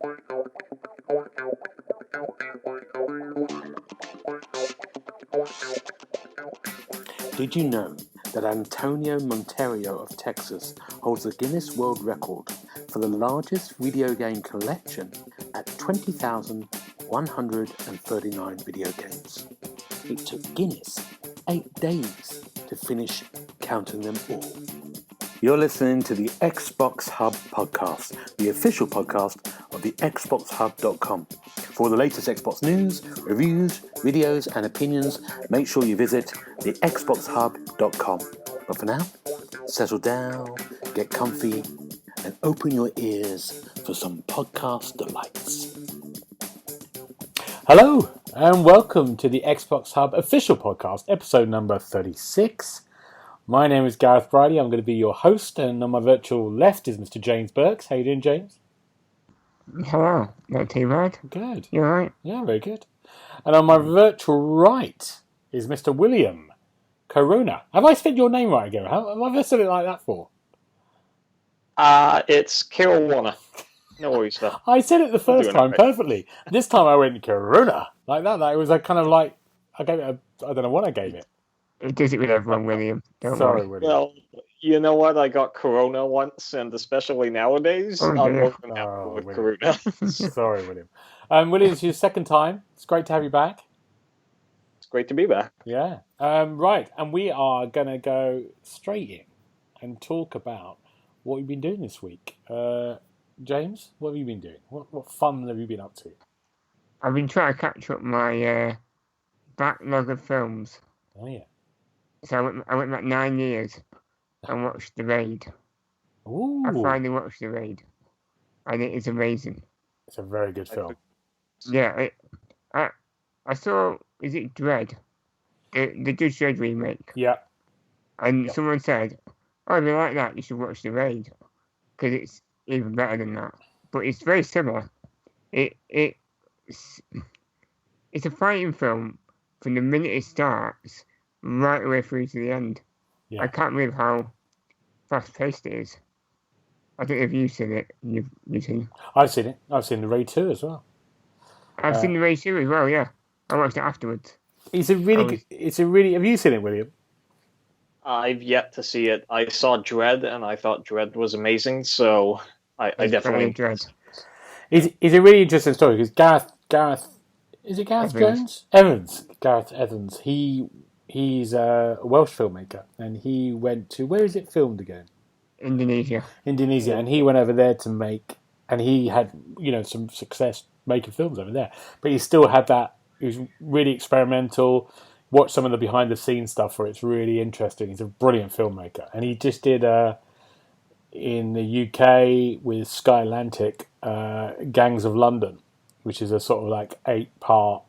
Did you know that Antonio Monterio of Texas holds the Guinness World Record for the largest video game collection at 20,139 video games? It took Guinness 8 days to finish counting them all. You're listening to the Xbox Hub Podcast, the official podcast of the TheXboxHub.com. For the latest Xbox news, reviews, videos, and opinions, make sure you visit the TheXboxHub.com. But for now, settle down, get comfy, and open your ears for some podcast delights. Hello, and welcome to the Xbox Hub Official Podcast, episode number 36. My name is Gareth Bridie. I'm going to be your host, and on my virtual left is Mr. James Burks. How you doing, James? Hello, not too bad. Good. You alright? Yeah, very good. And on my virtual right is Mr. William Corona. Have I said your name right again? Have I ever said it like that for? It's Carolina. No worries, though. I said it the first time perfectly. This time I went Corona like that. It was like kind of like I gave it. I don't know what I gave it. It does it with everyone, William. Sorry, William. Well, you know what? I got Corona once, and especially nowadays, I'm working out with Corona. Sorry, William. William, it's your second time. It's great to have you back. It's great to be back. Yeah. Right, and we are going to go straight in and talk about what we've been doing this week. James, what have you been doing? What fun have you been up to? I've been trying to catch up my backlog of films. Oh, yeah. So I went back 9 years and watched The Raid. Ooh. I finally watched The Raid. And it is amazing. It's a very good film. Yeah. I saw, is it Dredd? The Judge Dredd remake. Yeah. And someone said, oh, if you like that, you should watch The Raid. Because it's even better than that. But it's very similar. It's a fighting film from the minute it starts right away through to the end. Yeah. I can't believe how fast-paced it is. I don't know if you've seen it. You've seen it? I've seen it. I've seen The Raid 2 as well. I've seen The Raid 2 as well, yeah. I watched it afterwards. Have you seen it, William? I've yet to see it. I saw Dredd, and I thought Dredd was amazing, so I definitely... Dredd. It's a really interesting story, because Gareth... Is it Gareth Jones? Evans. Gareth Evans. He's a Welsh filmmaker, and he went to... Where is it filmed again? Indonesia, and he went over there to make... And he had, some success making films over there. But he still had that... He was really experimental. Watch some of the behind-the-scenes stuff where it's really interesting. He's a brilliant filmmaker. And he just did, in the UK with Sky Atlantic, Gangs of London, which is a sort of like 8-part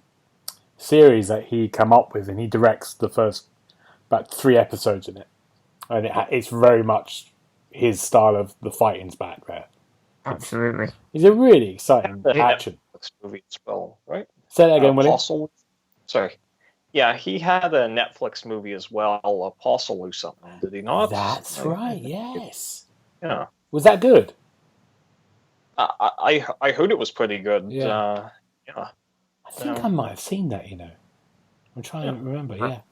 series that he come up with, and he directs the first about 3 episodes in it. And it's very much his style of the fighting's back there. Absolutely. It's a really exciting action. Movie as well, right? Say that again, William. Sorry. Yeah, he had a Netflix movie as well, Apostle or something, did he not? That's right, yes. Yeah. Was that good? I heard it was pretty good. Yeah. I think I might have seen that, I'm trying to remember, yeah.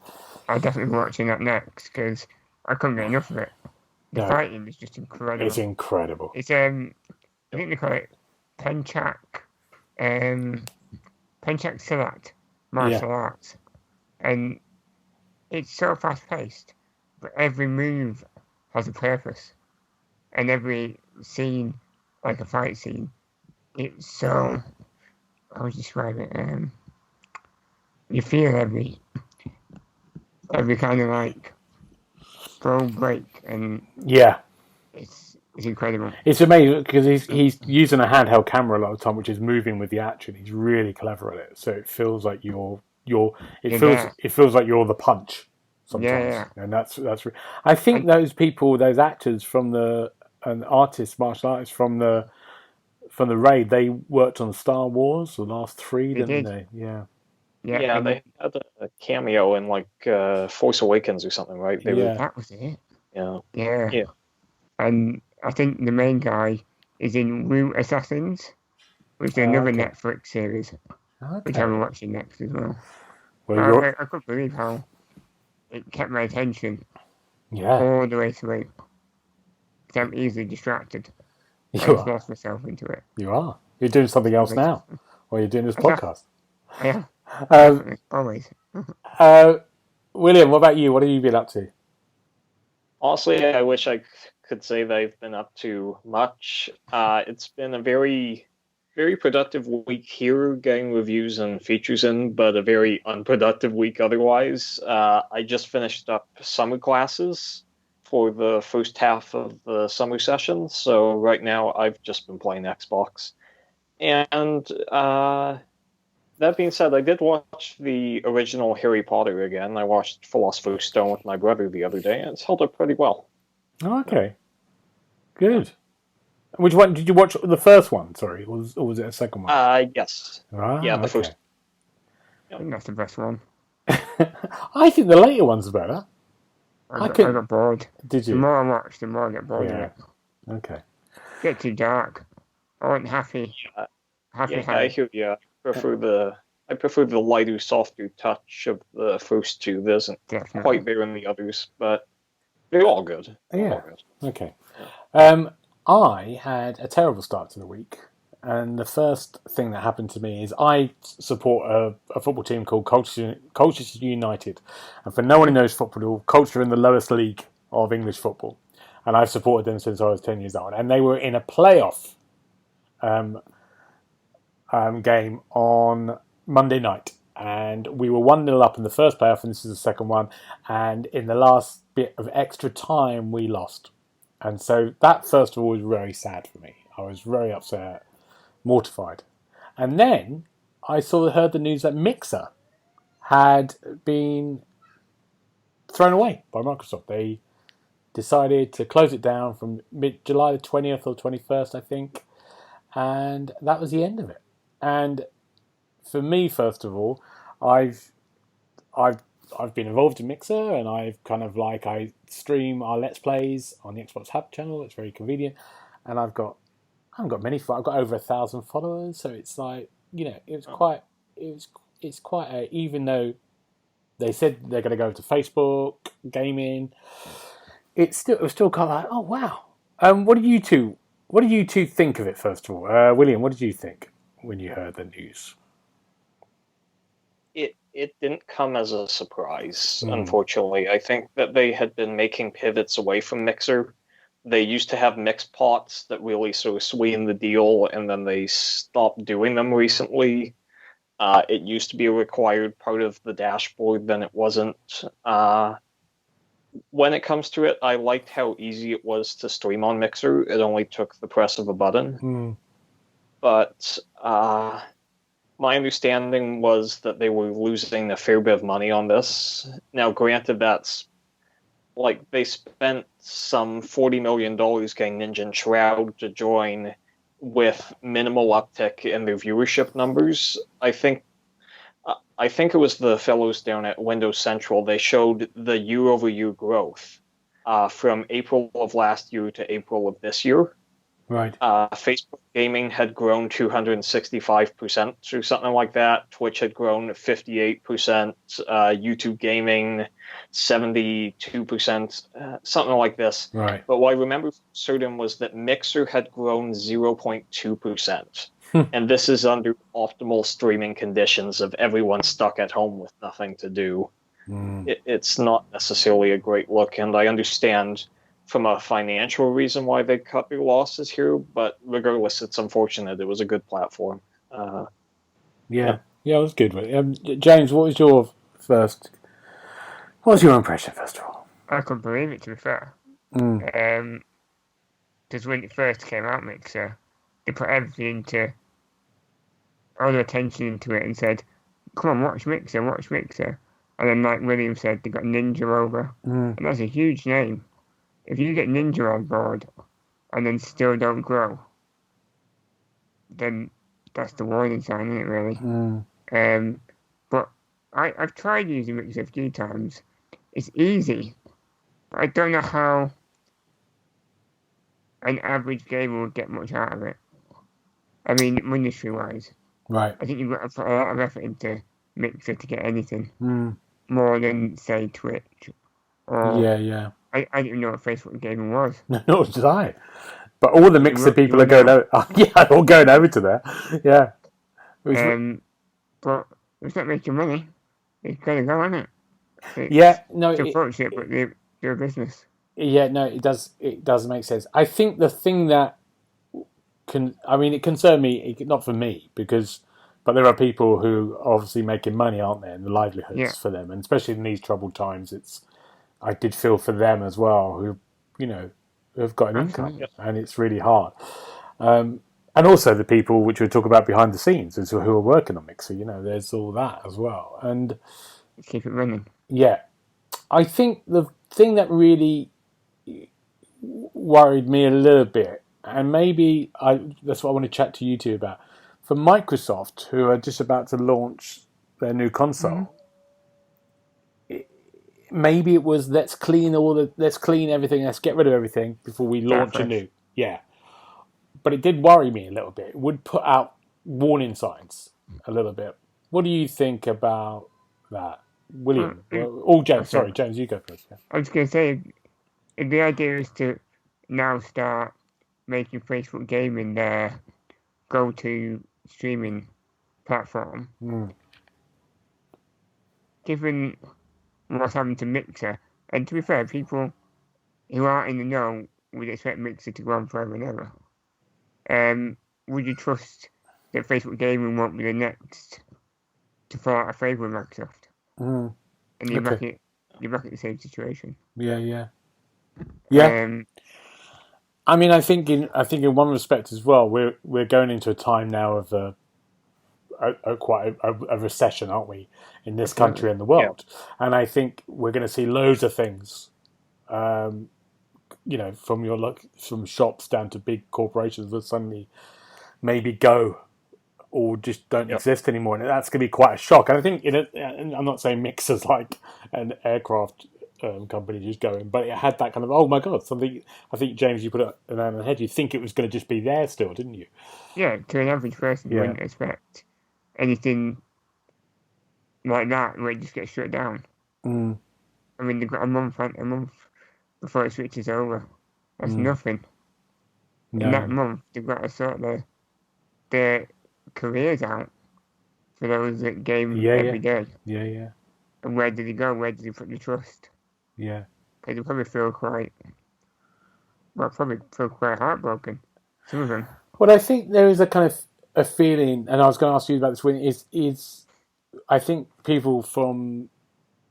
I'm definitely watching that next, because I couldn't get enough of it. The fighting is just incredible. It's incredible. It's, I think they call it Penchak Silat martial arts. And it's so fast-paced, but every move has a purpose. And every scene, like a fight scene, it's so... How would you describe it? You feel every kind of like throw break, and it's incredible. It's amazing because he's using a handheld camera a lot of the time, which is moving with the action. He's really clever at it, so it feels like it feels like you're the punch sometimes. Yeah. And that's. I think those actors from martial artists from the Raid, they worked on Star Wars, the last 3, didn't they? Yeah. Yeah, they had a cameo in Force Awakens or something, right? That was it. Yeah. And I think the main guy is in Root Assassins. which is another okay. Netflix series, which Okay. I'm watching next as well. Well, I couldn't believe how it kept my attention yeah, all the way through. Because I'm easily distracted. I you just are. lost myself into it. You are. You're doing something else Always. now, while you're doing this Yeah, podcast. yeah, Um, definitely. Always. William, what about you? What have you been up to? Honestly, I wish I could say that I've been up to much. It's been a very, very productive week here, getting reviews and features in, but a very unproductive week otherwise. I just finished up summer classes for the first half of the summer session, so right now I've just been playing Xbox. And that being said, I did watch the original Harry Potter again. I watched Philosopher's Stone with my brother the other day, and it's held up pretty well. Oh, okay, good. Which one did you watch? The first one, sorry, or was it a second one? Yes. Ah, Yeah, the okay. first. I think that's the best one. I think the later ones are better. I got bored. Did The you? more I watched, the more I get bored of Yeah. it. Okay. Get too dark. I wasn't happy. Happy Yeah, I how hear you. I prefer the lighter, softer touch of the first two. There isn't definitely. quite there in the others, but they're all good. Yeah. All good. Okay. I had a terrible start to the week, and the first thing that happened to me is I support a football team called Colchester United, and for no one who knows football, Colchester are in the lowest league of English football, and I've supported them since I was 10 years old, and they were in a playoff game on Monday night, and we were 1-0 up in the first playoff, and this is the second one, and in the last bit of extra time we lost. And so that, first of all, was very sad for me. I was very upset, mortified. And then I heard the news that Mixer had been thrown away by Microsoft. They decided to close it down from July the 20th or 21st, I think. And that was the end of it. And for me, first of all, I've been involved in Mixer, and I've kind of I stream our Let's Plays on the Xbox Hub channel. It's very convenient, and I haven't got many. I've got over 1,000 followers, so it's it's quite even though they said they're going to go to Facebook gaming, it was still kind of like, oh wow. What do you two think of it? First of all, William, what did you think when you heard the news? It didn't come as a surprise, unfortunately. I think that they had been making pivots away from Mixer. They used to have mix pots that really sort of sweetened the deal, and then they stopped doing them recently. It used to be a required part of the dashboard, then it wasn't. When it comes to it, I liked how easy it was to stream on Mixer. It only took the press of a button. But my understanding was that they were losing a fair bit of money on this. Now, granted, that's they spent some $40 million getting Ninja and Shroud to join with minimal uptick in their viewership numbers. I think it was the fellows down at Windows Central. They showed the year-over-year growth from April of last year to April of this year. Right. Facebook gaming had grown 265% or something like that. Twitch had grown 58%. YouTube gaming 72%, something like this. Right. But what I remember for certain was that Mixer had grown 0.2%. And this is under optimal streaming conditions of everyone stuck at home with nothing to do. It's not necessarily a great look, and I understand from a financial reason why they cut their losses here, but regardless, it's unfortunate. It was a good platform. Yeah, it was good. James, what was your impression, first of all? I couldn't believe it, to be fair. Because when it first came out, Mixer, they put everything all their attention into it and said, come on, watch Mixer. And then, like William said, they got Ninja over. And that's a huge name. If you get Ninja on board and then still don't grow, then that's the warning sign, isn't it, really? But I've tried using Mixer a few times. It's easy. I don't know how an average gamer would get much out of it. I mean, industry-wise, Right. I think you've got to put a lot of effort into Mixer to get anything Mm. more than, say, Twitch. Or Yeah. I didn't even know what Facebook gaming was. No, nor did I. But all the Mixer people are going over. Oh, yeah, all going over to there. Yeah. But it's not making money. It's got to go, isn't it? Yeah. No. It's unfortunate, but they're a business. Yeah. No. It does. It does make sense. I think the thing that it concerned me, not for me, but there are people who are obviously making money, aren't they, and the livelihoods for them, and especially in these troubled times, I did feel for them as well, who have got an income, and it's really hard. And also the people which we talk about behind the scenes, who are working on Mixer, there's all that as well, and keep it running. Yeah, I think the thing that really worried me a little bit, and maybe that's what I want to chat to you two about, for Microsoft, who are just about to launch their new console. Maybe it was let's clean everything, let's get rid of everything before we launch a new. Yeah. But it did worry me a little bit. It would put out warning signs a little bit. What do you think about that, William? James, you go first. Yeah. I was going to say, the idea is to now start making Facebook gaming their go-to streaming platform. Given what's happened to Mixer, and to be fair, people who aren't in the know would expect Mixer to go on forever and ever. Would you trust that Facebook gaming won't be the next to fall out of favour with Microsoft? And you're back at the same situation. Yeah. I mean, I think in one respect as well, we're going into a time now of quite a recession, aren't we, in this country and the world? Yeah. And I think we're going to see loads of things, from shops down to big corporations will suddenly maybe go or just don't exist anymore, and that's going to be quite a shock. And I think I'm not saying Mixer's like an aircraft company just going, but it had that kind of, oh my god, something. I think, James, you put it around the head. You think it was going to just be there still, didn't you? Yeah, to an average person, you wouldn't expect anything like that where it just gets shut down. I mean, they've got a month before it switches over. That's nothing. No. In that month, they've got to sort their careers out for those that game every day. Yeah. And where did he go? Where did he put the trust? Yeah. Because they probably feel quite heartbroken. Some of them. Well, I think there is a kind of a feeling, and I was going to ask you about this. Is I think people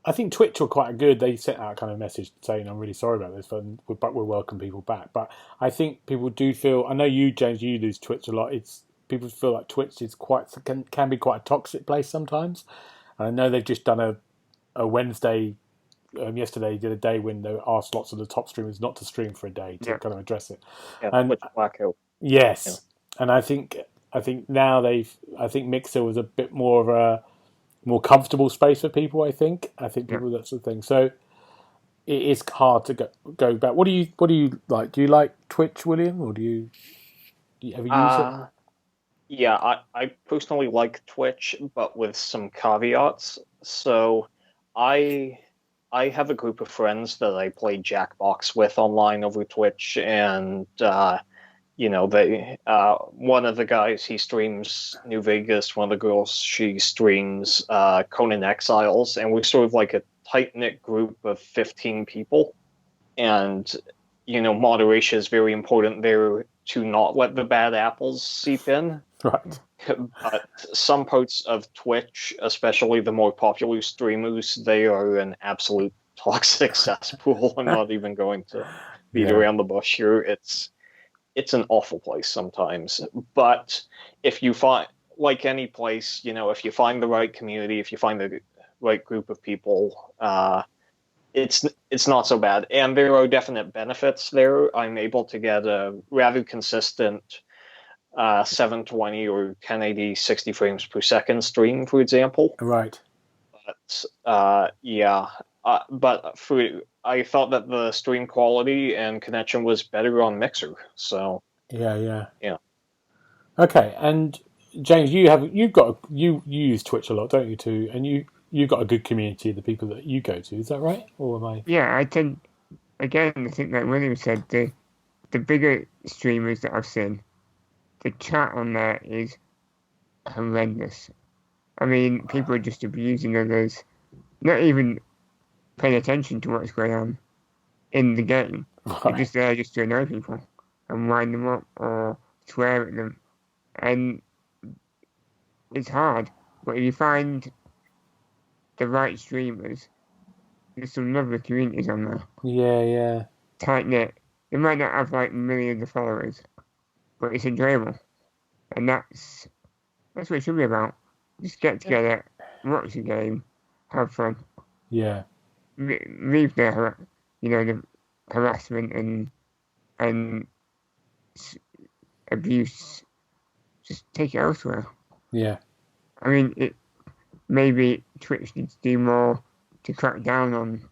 I think Twitch were quite good. They sent out a kind of message saying, "I'm really sorry about this, but we'll welcome people back." But I think people do feel. I know you, James, you use Twitch a lot. People feel like Twitch is can be quite a toxic place sometimes. And I know they've just done a Wednesday. Yesterday, did a day when they asked lots of the top streamers not to stream for a day to kind of address it. Yeah, and blackout. Yes, and I think now I think Mixer was a bit more of a more comfortable space for people. I think people that's the thing. So it is hard to go back. What do you like? Do you like Twitch, William, or do you ever use it? Yeah, I personally like Twitch, but with some caveats. So I have a group of friends that I play Jackbox with online over Twitch, and they one of the guys, he streams New Vegas. One of the girls, she streams Conan Exiles, and we're sort of like a tight-knit group of 15 people. And moderation is very important there to not let the bad apples seep in. Right. But some parts of Twitch, especially the more popular streamers, they are an absolute toxic cesspool. I'm not even going to beat around the bush here. It's an awful place sometimes. But if you find, like any place, if you find the right community, if you find the right group of people, it's not so bad. And there are definite benefits there. I'm able to get a rather consistent 720 or 1080 60 frames per second stream, for example. Right. But I thought that the stream quality and connection was better on Mixer. So yeah. Okay, and James, you use Twitch a lot, don't you? Too, and you've got a good community of the people that you go to. Is that right, or am I? Yeah, I think like William said, the bigger streamers that I've seen, the chat on there is horrendous. I mean, people are just abusing others, not even paying attention to what's going on in the game. They're just there just to annoy people and wind them up or swear at them. And it's hard. But if you find the right streamers, there's some lovely communities on there. Yeah. Tight knit. They might not have like millions of followers, but it's enjoyable. And that's what it should be about. Just get together, watch the game, have fun. Yeah. Leave the harassment and abuse. Just take it elsewhere. Yeah. I mean, maybe Twitch needs to do more to crack down on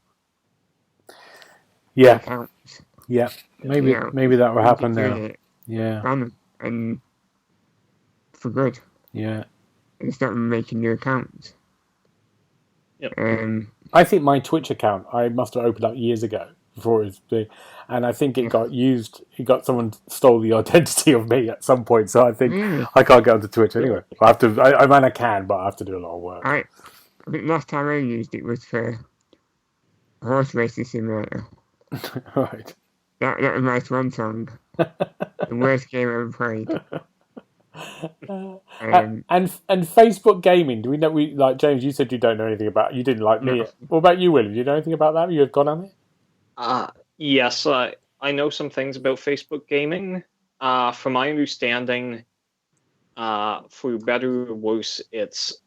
accounts. Yeah. Maybe that will happen now. Yeah. Ban them, and for good. Yeah. And start making new accounts. Yep. I think my Twitch account I must have opened up years ago before it was big, and I think it got used. Someone stole the identity of me at some point, so I think I can't get onto Twitch anyway. I have to. I can, but I have to do a lot of work. I think last time I used it was for horse racing simulator. Right. That was my swan song. The worst game I ever played. And Facebook gaming. Do we know? Like James, you said you don't know anything about. You didn't like me. No. What about you, William? Do you know anything about that? You had gone on it? Yes, I know some things about Facebook gaming. From my understanding, for better or worse, it's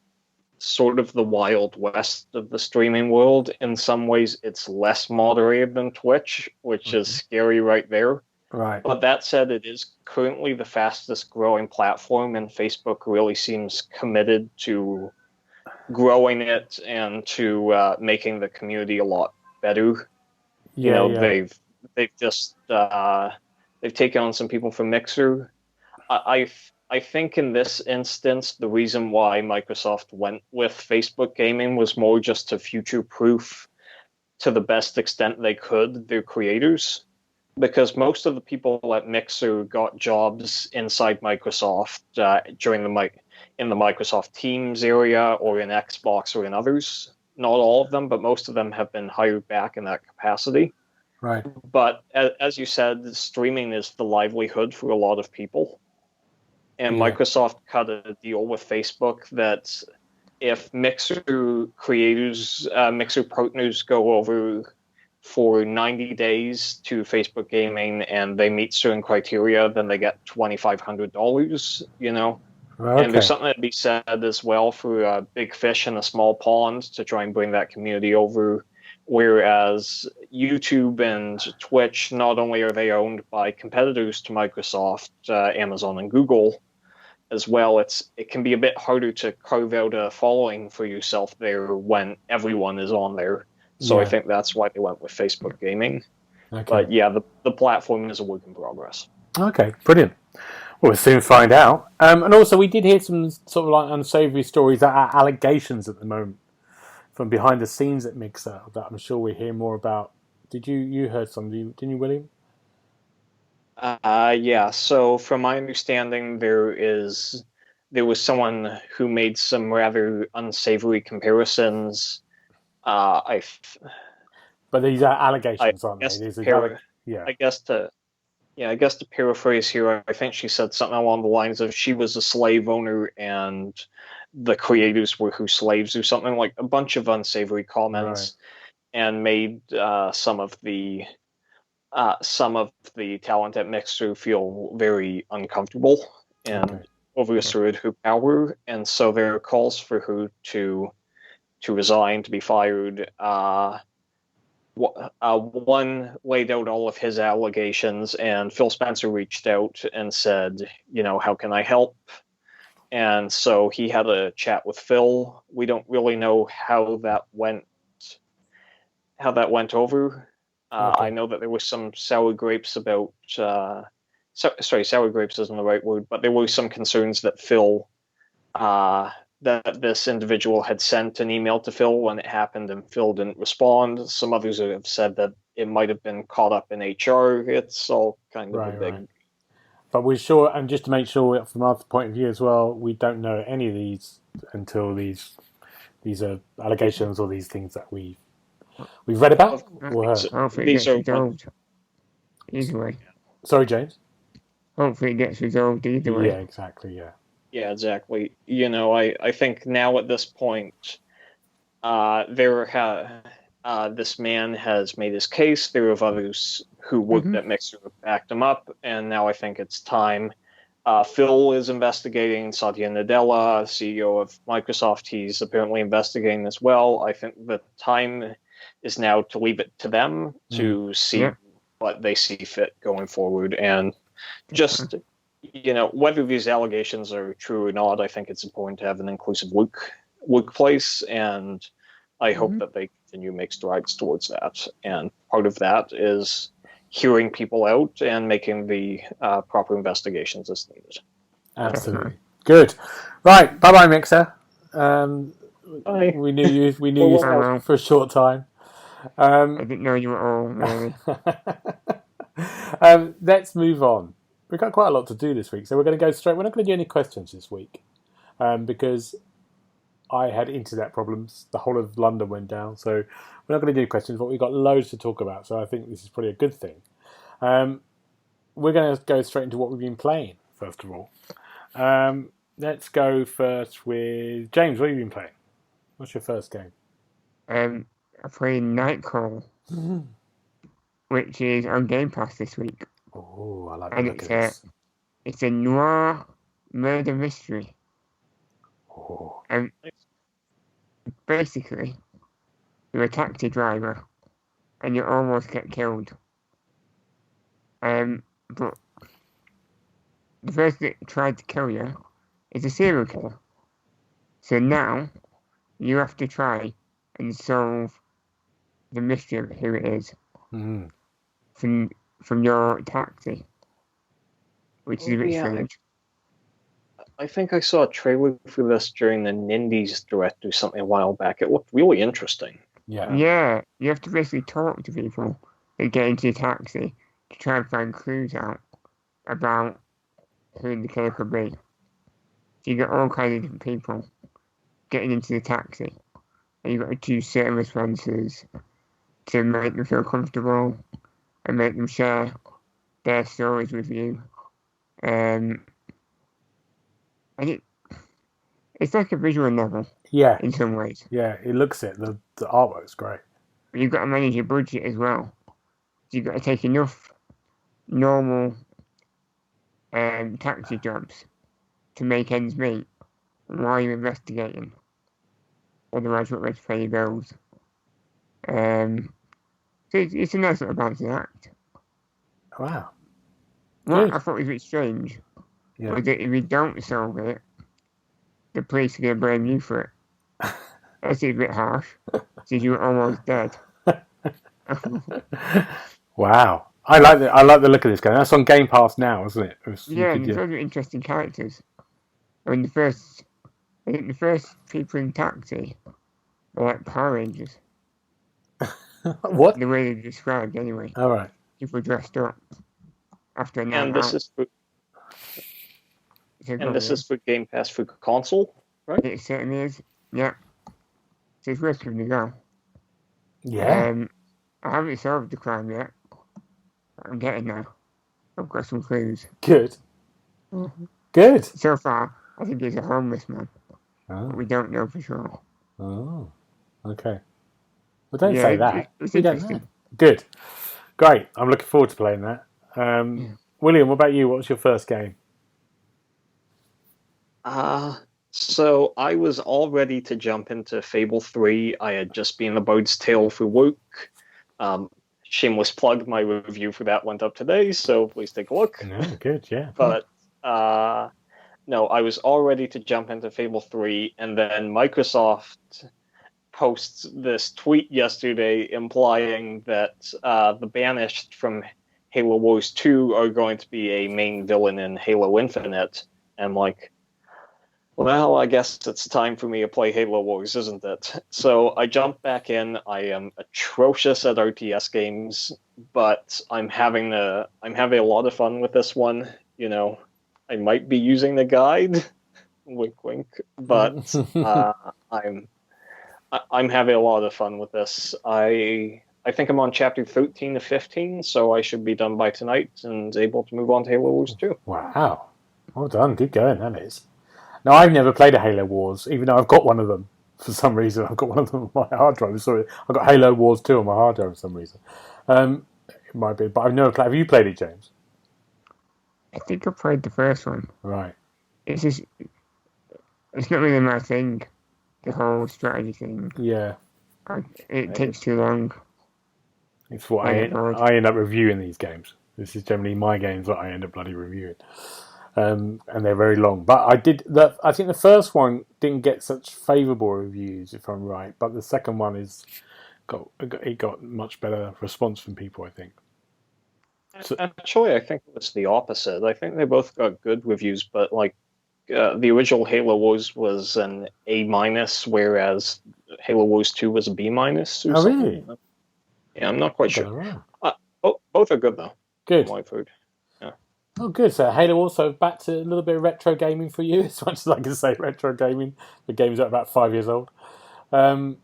sort of the Wild West of the streaming world. In some ways, it's less moderated than Twitch, which is scary right there. Right. But that said, it is currently the fastest growing platform, and Facebook really seems committed to growing it and to making the community a lot better. They've just they've taken on some people from Mixer. I think in this instance, the reason why Microsoft went with Facebook gaming was more just to future-proof, to the best extent they could, their creators. Because most of the people at Mixer got jobs inside Microsoft in the Microsoft Teams area or in Xbox or in others. Not all of them, but most of them have been hired back in that capacity. Right. But as you said, streaming is the livelihood for a lot of people. And Microsoft cut a deal with Facebook that if Mixer creators, Mixer partners go over for 90 days to Facebook gaming and they meet certain criteria, then they get $2,500, Okay. And there's something to be said as well for a big fish in a small pond to try and bring that community over. Whereas YouTube and Twitch, not only are they owned by competitors to Microsoft, Amazon and Google as well, it can be a bit harder to carve out a following for yourself there when everyone is on there. So I think that's why they went with Facebook gaming. Okay. But yeah, the platform is a work in progress. Okay, brilliant. Well, we'll soon find out. And also, we did hear some sort of like unsavoury stories that are allegations at the moment from behind the scenes at Mixer that I'm sure we'll hear more about. Did you heard some? Didn't you, William? Yeah. So from my understanding, there was someone who made some rather unsavory comparisons. But these are allegations, aren't they? I guess to paraphrase here, I think she said something along the lines of she was a slave owner and the creators were her slaves or something, like a bunch of unsavory comments, and made some of the talent at Mixer feel very uncomfortable and overasserted her power, and so there are calls for her to resign, to be fired. One laid out all of his allegations, and Phil Spencer reached out and said, how can I help? And so he had a chat with Phil. We don't really know how that went over. I know that there was some sour grapes about sour grapes isn't the right word, but there were some concerns that Phil, that this individual had sent an email to Phil when it happened and Phil didn't respond. Some others have said that it might have been caught up in HR. It's all kind of a big... Right. But we're sure, and just to make sure from our point of view as well, we don't know any of these until these are allegations or these things that we've read about or heard. Hopefully it gets resolved either way. Sorry, James? Hopefully it gets resolved either way. Yeah, exactly, yeah. Yeah, exactly. I think now at this point, this man has made his case. There are others who worked at Mixer backed him up, and now I think it's time. Phil is investigating. Satya Nadella, CEO of Microsoft, he's apparently investigating as well. I think the time is now to leave it to them to see what they see fit going forward. And just, whether these allegations are true or not, I think it's important to have an inclusive workplace, and I hope that they continue to make strides towards that. And part of that is hearing people out and making the proper investigations as needed. Absolutely. Good. Right. Bye-bye, Mixer. Bye. We knew you for a short time. I didn't know you were all, really. Let's move on. We've got quite a lot to do this week, so we're going to go straight. We're not going to do any questions this week because I had internet problems. The whole of London went down, so we're not going to do questions, but we've got loads to talk about, so I think this is probably a good thing. We're going to go straight into what we've been playing, first of all. Let's go first with James. What have you been playing? What's your first game? I played Nightcall, which is on Game Pass this week. Oh, I like and that. It's a noir murder mystery. Oh. And basically, you're a taxi driver, and you almost get killed. But the person that tried to kill you is a serial killer. So now you have to try and solve the mystery of who it is from your taxi, which is a bit strange. I think I saw a trailer for this during the Nindies Direct or something a while back. It looked really interesting. Yeah, you have to basically talk to people that get into your taxi to try and find clues out about who the killer could be. So you get all kinds of different people getting into the taxi, and you've got to choose certain responses to make them feel comfortable and make them share their stories with you. And it's like a visual novel. Yeah. In some ways. Yeah, it looks it. The artwork's great. But you've got to manage your budget as well. So you've got to take enough normal taxi jobs to make ends meet while you're investigating. Otherwise, you're not ready to pay your bills. So it's a nice little balancing act. Wow. What I thought was a bit strange was that if you don't solve it, the police are going to blame you for it. That's a bit harsh, since you were almost dead. Wow. I like the look of this game. That's on Game Pass now, isn't it? And there's other interesting characters. I mean, the first people in taxi are like Power Rangers. What? The way they're described, anyway. All right. People dressed up after a night and this is for Game Pass for console, right? It certainly is. Yeah. So it's worth giving a go. Yeah. I haven't solved the crime yet. I'm getting there. I've got some clues. Good. Good. So far, I think he's a homeless man. Oh. But we don't know for sure. Oh. Okay. Well, don't say that. It's interesting. Good. Great. I'm looking forward to playing that. William, what about you? What was your first game? So I was all ready to jump into Fable 3. I had just been the Bird's Tale for work. Shameless plug, my review for that went up today, so please take a look. No, good, yeah. But no, I was all ready to jump into Fable 3, and then Microsoft posts this tweet yesterday implying that the Banished from Halo Wars 2 are going to be a main villain in Halo Infinite. And I'm like, well, I guess it's time for me to play Halo Wars, isn't it? So I jumped back in. I am atrocious at RTS games, but I'm having a lot of fun with this one. You know, I might be using the guide, wink, wink, but I'm having a lot of fun with this. I think I'm on chapter 13 to 15, so I should be done by tonight and able to move on to Halo Wars 2. Wow. Well done. Good going, that is. Now, I've never played a Halo Wars, even though I've got one of them. For some reason, I've got one of them on my hard drive. Sorry, I've got Halo Wars 2 on my hard drive for some reason. It might be, but I've never played. Have you played it, James? I think I played the first one. Right. It's just, it's not really my thing, the whole strategy thing. Yeah. It takes too long. It's what I end up reviewing these games. This is generally my games that I end up bloody reviewing. And they're very long. But I think the first one didn't get such favourable reviews, if I'm right. But the second one got much better response from people, I think. So, actually, I think it's the opposite. I think they both got good reviews, but like the original Halo Wars was an A-, whereas Halo Wars 2 was a B-. Oh, really? Yeah, I'm not quite sure. Both are good, though. Good. My food. Yeah. Oh, good. So Halo also back to a little bit of retro gaming for you, as much as I can say retro gaming. The games are about 5 years old. I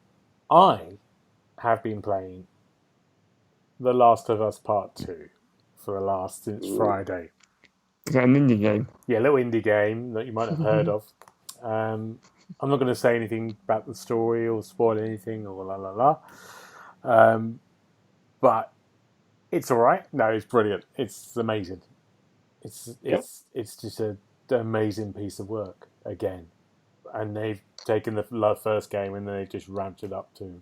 have been playing The Last of Us Part 2 since Friday. Is that an indie game? Yeah, a little indie game that you might have heard of. I'm not going to say anything about the story or spoil anything or la la la. But it's all right. No, it's brilliant. It's amazing. It's just an amazing piece of work again, and they've taken the first game and they've just ramped it up to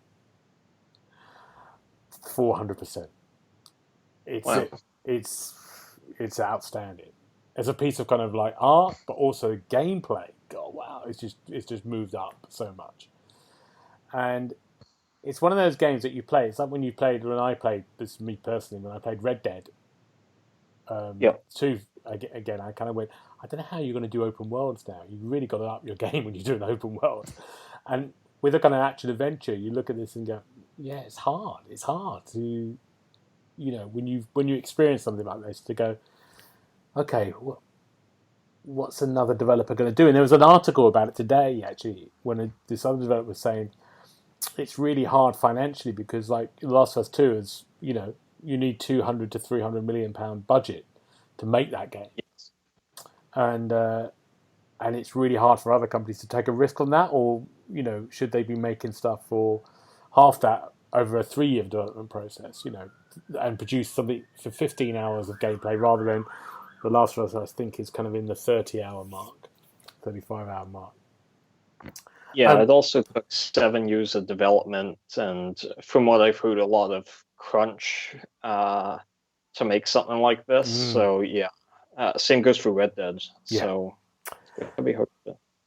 400%. It's outstanding. It's a piece of kind of like art, but also gameplay. God, wow! It's just moved up so much, and it's one of those games that you play. It's like when I played. This is me personally. When I played Red Dead. 2 again. I kind of went. I don't know how you're going to do open worlds now. You've really got to up your game when you do an open world. And with a kind of action adventure, you look at this and go, yeah, it's hard. It's hard to, when you experience something like this, to go, okay, what's another developer going to do? And there was an article about it today, actually, when this other developer was saying it's really hard financially because, like, The Last of Us 2 is, you need £200 to £300 million budget to make that game, yes. And it's really hard for other companies to take a risk on that, or should they be making stuff for half that over a 3-year development process, and produce something for 15 hours of gameplay rather than The Last of Us, I think, is kind of in the 30-hour mark, 35-hour mark. Yeah, it also took 7 years of development, and from what I've heard, a lot of crunch to make something like this. So yeah, same goes for Red Dead. Yeah. So it's going to be hard.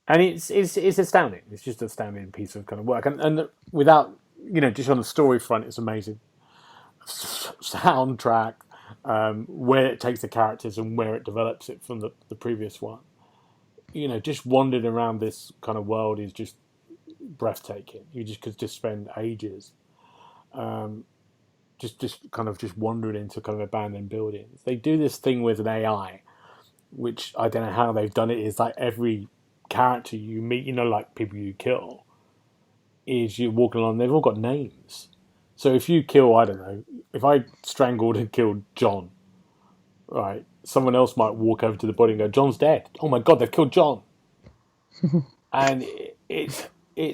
And it's astounding. It's just an astounding piece of kind of work, and without just on the story front, it's amazing. Soundtrack, where it takes the characters and where it develops it from the previous one. Just wandering around this kind of world is just breathtaking. You could just spend ages, just wandering into kind of abandoned buildings. They do this thing with an AI, which I don't know how they've done it. Is like every character you meet, like people you kill, is you're walking along. They've all got names. So if you kill, I don't know, if I strangled and killed John, right? Someone else might walk over to the body and go, "John's dead. Oh my God, they've killed John." And it's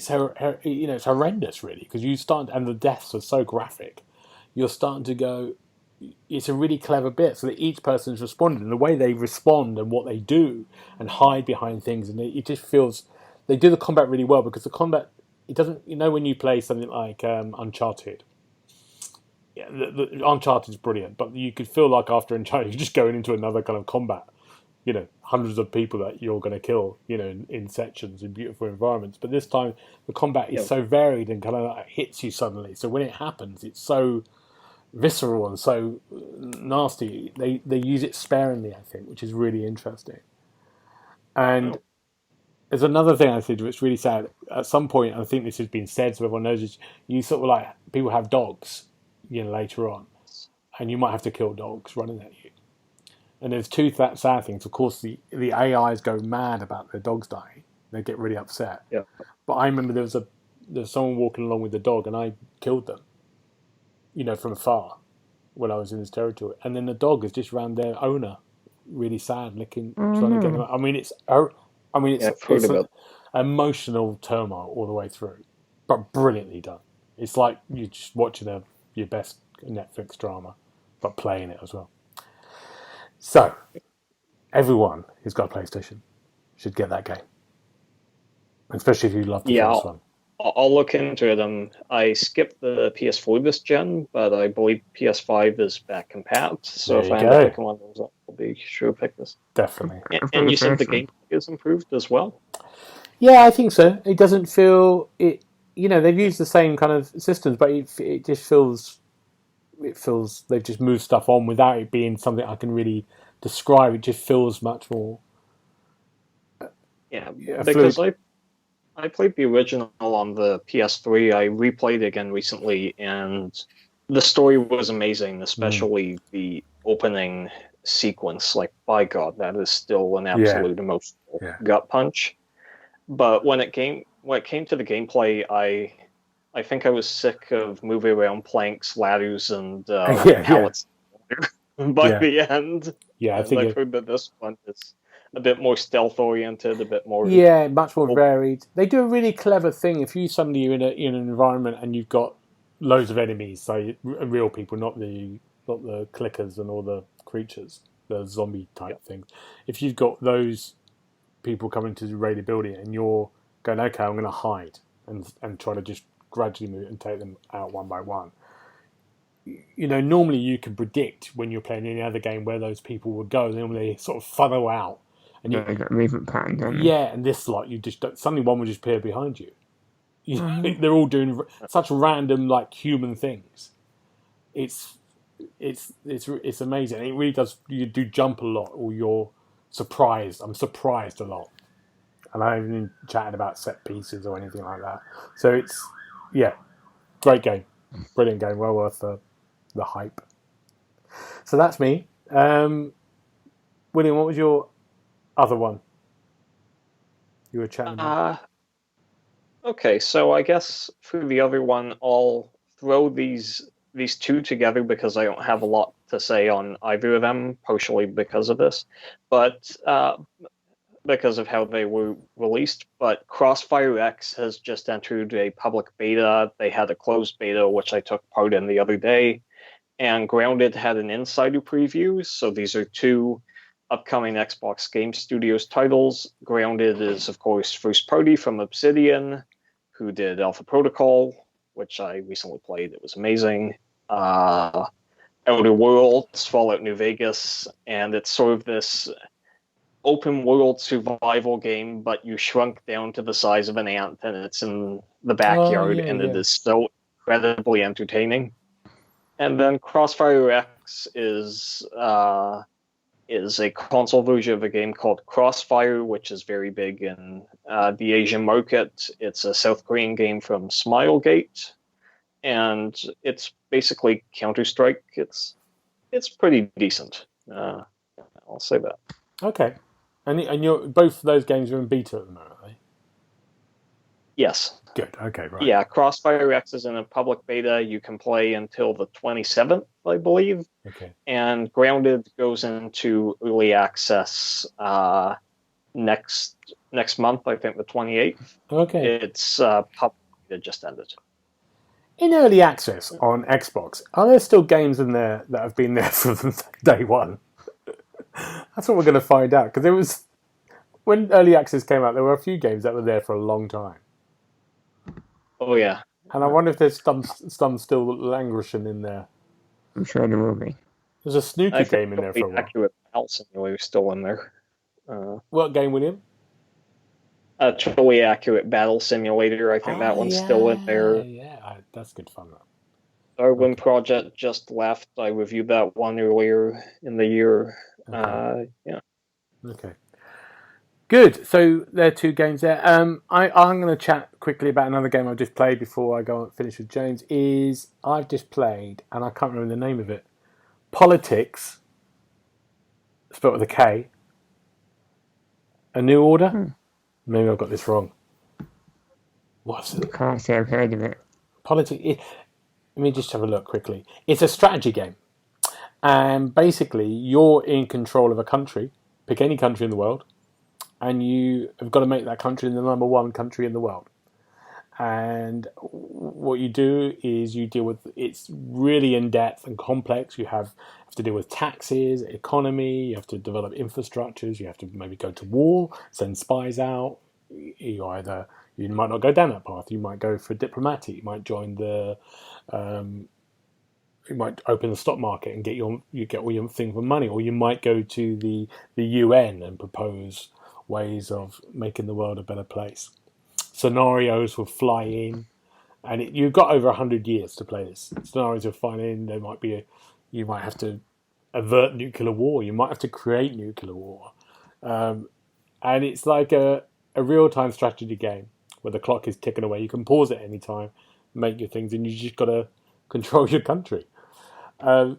horrendous, really, because and the deaths are so graphic. You're starting to go, it's a really clever bit, so that each person's responding, and the way they respond and what they do and hide behind things, and it just feels they do the combat really well, because the combat, it doesn't, when you play something like Uncharted. Yeah, the Uncharted is brilliant, but you could feel like after Uncharted, you're just going into another kind of combat. Hundreds of people that you're going to kill, in sections, in beautiful environments. But this time, the combat is so varied and kind of like hits you suddenly. So when it happens, it's so, visceral and so nasty. They use it sparingly, I think, which is really interesting. And there's another thing I think that's really sad. At some point, I think this has been said, so everyone knows this. You sort of like people have dogs, later on, and you might have to kill dogs running at you. And there's two sad things. Of course, the AIs go mad about their dogs dying. They get really upset. Yeah. But I remember there was someone walking along with the dog, and I killed them, from afar, when I was in this territory. And then the dog has just ran their owner, really sad, trying to get them out. It's an emotional turmoil all the way through, but brilliantly done. It's like you're just watching your best Netflix drama, but playing it as well. So, everyone who's got a PlayStation should get that game, especially if you love the first one. I'll look into it. I skipped the PS4 this gen, but I believe PS5 is back compat. So if I end up picking one of those up, I'll be sure to pick this. Definitely. And you said the game is improved as well? Yeah, I think so. It doesn't feel it. They've used the same kind of systems, but it just feels. It feels they've just moved stuff on without it being something I can really describe. It just feels much more. Yeah, because I played the original on the PS3. I replayed it again recently, and the story was amazing, especially the opening sequence. Like, by God, that is still an absolute emotional gut punch. But when it came to the gameplay, I think I was sick of moving around planks, ladders, and pallets by the end. Yeah, I've heard that this one is a bit more stealth-oriented, a bit more... Yeah, much more varied. They do a really clever thing. If you suddenly are in an environment and you've got loads of enemies, so real people, not the clickers and all the creatures, the zombie-type things. If you've got those people coming to raid a building and you're going, okay, I'm going to hide and try to just gradually move and take them out one by one. Normally you can predict when you're playing any other game where those people would go. Normally they sort of funnel out. And you got a movement pattern, don't you? Yeah, and this you just suddenly one will just appear behind you. They're all doing such random human things. It's amazing. It really does. You do jump a lot, or you're surprised. I'm surprised a lot, and I haven't been chatting about set pieces or anything like that. So it's great game, brilliant game, well worth the hype. So that's me. William, what was your other one you were chatting about? Okay, so I guess for the other one, I'll throw these two together because I don't have a lot to say on either of them, partially because of this, but because of how they were released. But Crossfirex has just entered a public beta. They had a closed beta, which I took part in the other day, and Grounded had an insider preview. So these are two upcoming Xbox Game Studios titles. Grounded is, of course, first party from Obsidian, who did Alpha Protocol, which I recently played. It was amazing. Outer Worlds, Fallout New Vegas, and it's sort of this open world survival game, but you shrunk down to the size of an ant, and it's in the backyard, it is so incredibly entertaining. And then Crossfirex is a console version of a game called Crossfire, which is very big in the Asian market. It's a South Korean game from Smilegate, and it's basically Counter-Strike. It's pretty decent. I'll say that. Okay. And you're, both of those games are in beta at the moment, are they? Yes. Good. Okay, right. Yeah, Crossfirex is in a public beta. You can play until the 27th, I believe. Okay. And Grounded goes into early access next month, I think the 28th. Okay. It's public beta just ended. In early access on Xbox, are there still games in there that have been there from day one? That's what we're going to find out, because it was when early access came out, there were a few games that were there for a long time. Oh yeah, and I wonder if there's some still languishing in there. I'm sure there will be. There's a snooker game in there for a while. Accurate Battle Simulator still in there. What game, William? A Truly Accurate Battle Simulator. I think that one's still in there. Yeah, that's good fun. Darwin Project just left. I reviewed that one earlier in the year. Okay. Yeah. Okay. Good. So there are 2 games there. I'm going to chat quickly about another game I just played before I go and finish with James. I've just played, and I can't remember the name of it. Politics, spelled with a K. A New Order. Maybe I've got this wrong. What's it? Can't say I've heard of it. Politics. Let me just have a look quickly. It's a strategy game, and basically you're in control of a country. Pick any country in the world, and you have got to make that country the number 1 country in the world. And what you do is you deal with, it's really in depth and complex. You have to deal with taxes, economy, you have to develop infrastructures, you have to maybe go to war, send spies out. You might not go down that path, you might go for diplomatic, you might join you might open the stock market and get all your thing for money, or you might go to the UN and propose ways of making the world a better place. Scenarios will fly in, and you've got over 100 years to play this. Scenarios will fly in. You might have to avert nuclear war. You might have to create nuclear war, and it's like a real-time strategy game where the clock is ticking away. You can pause at any time, make your things, and you just got to control your country. Is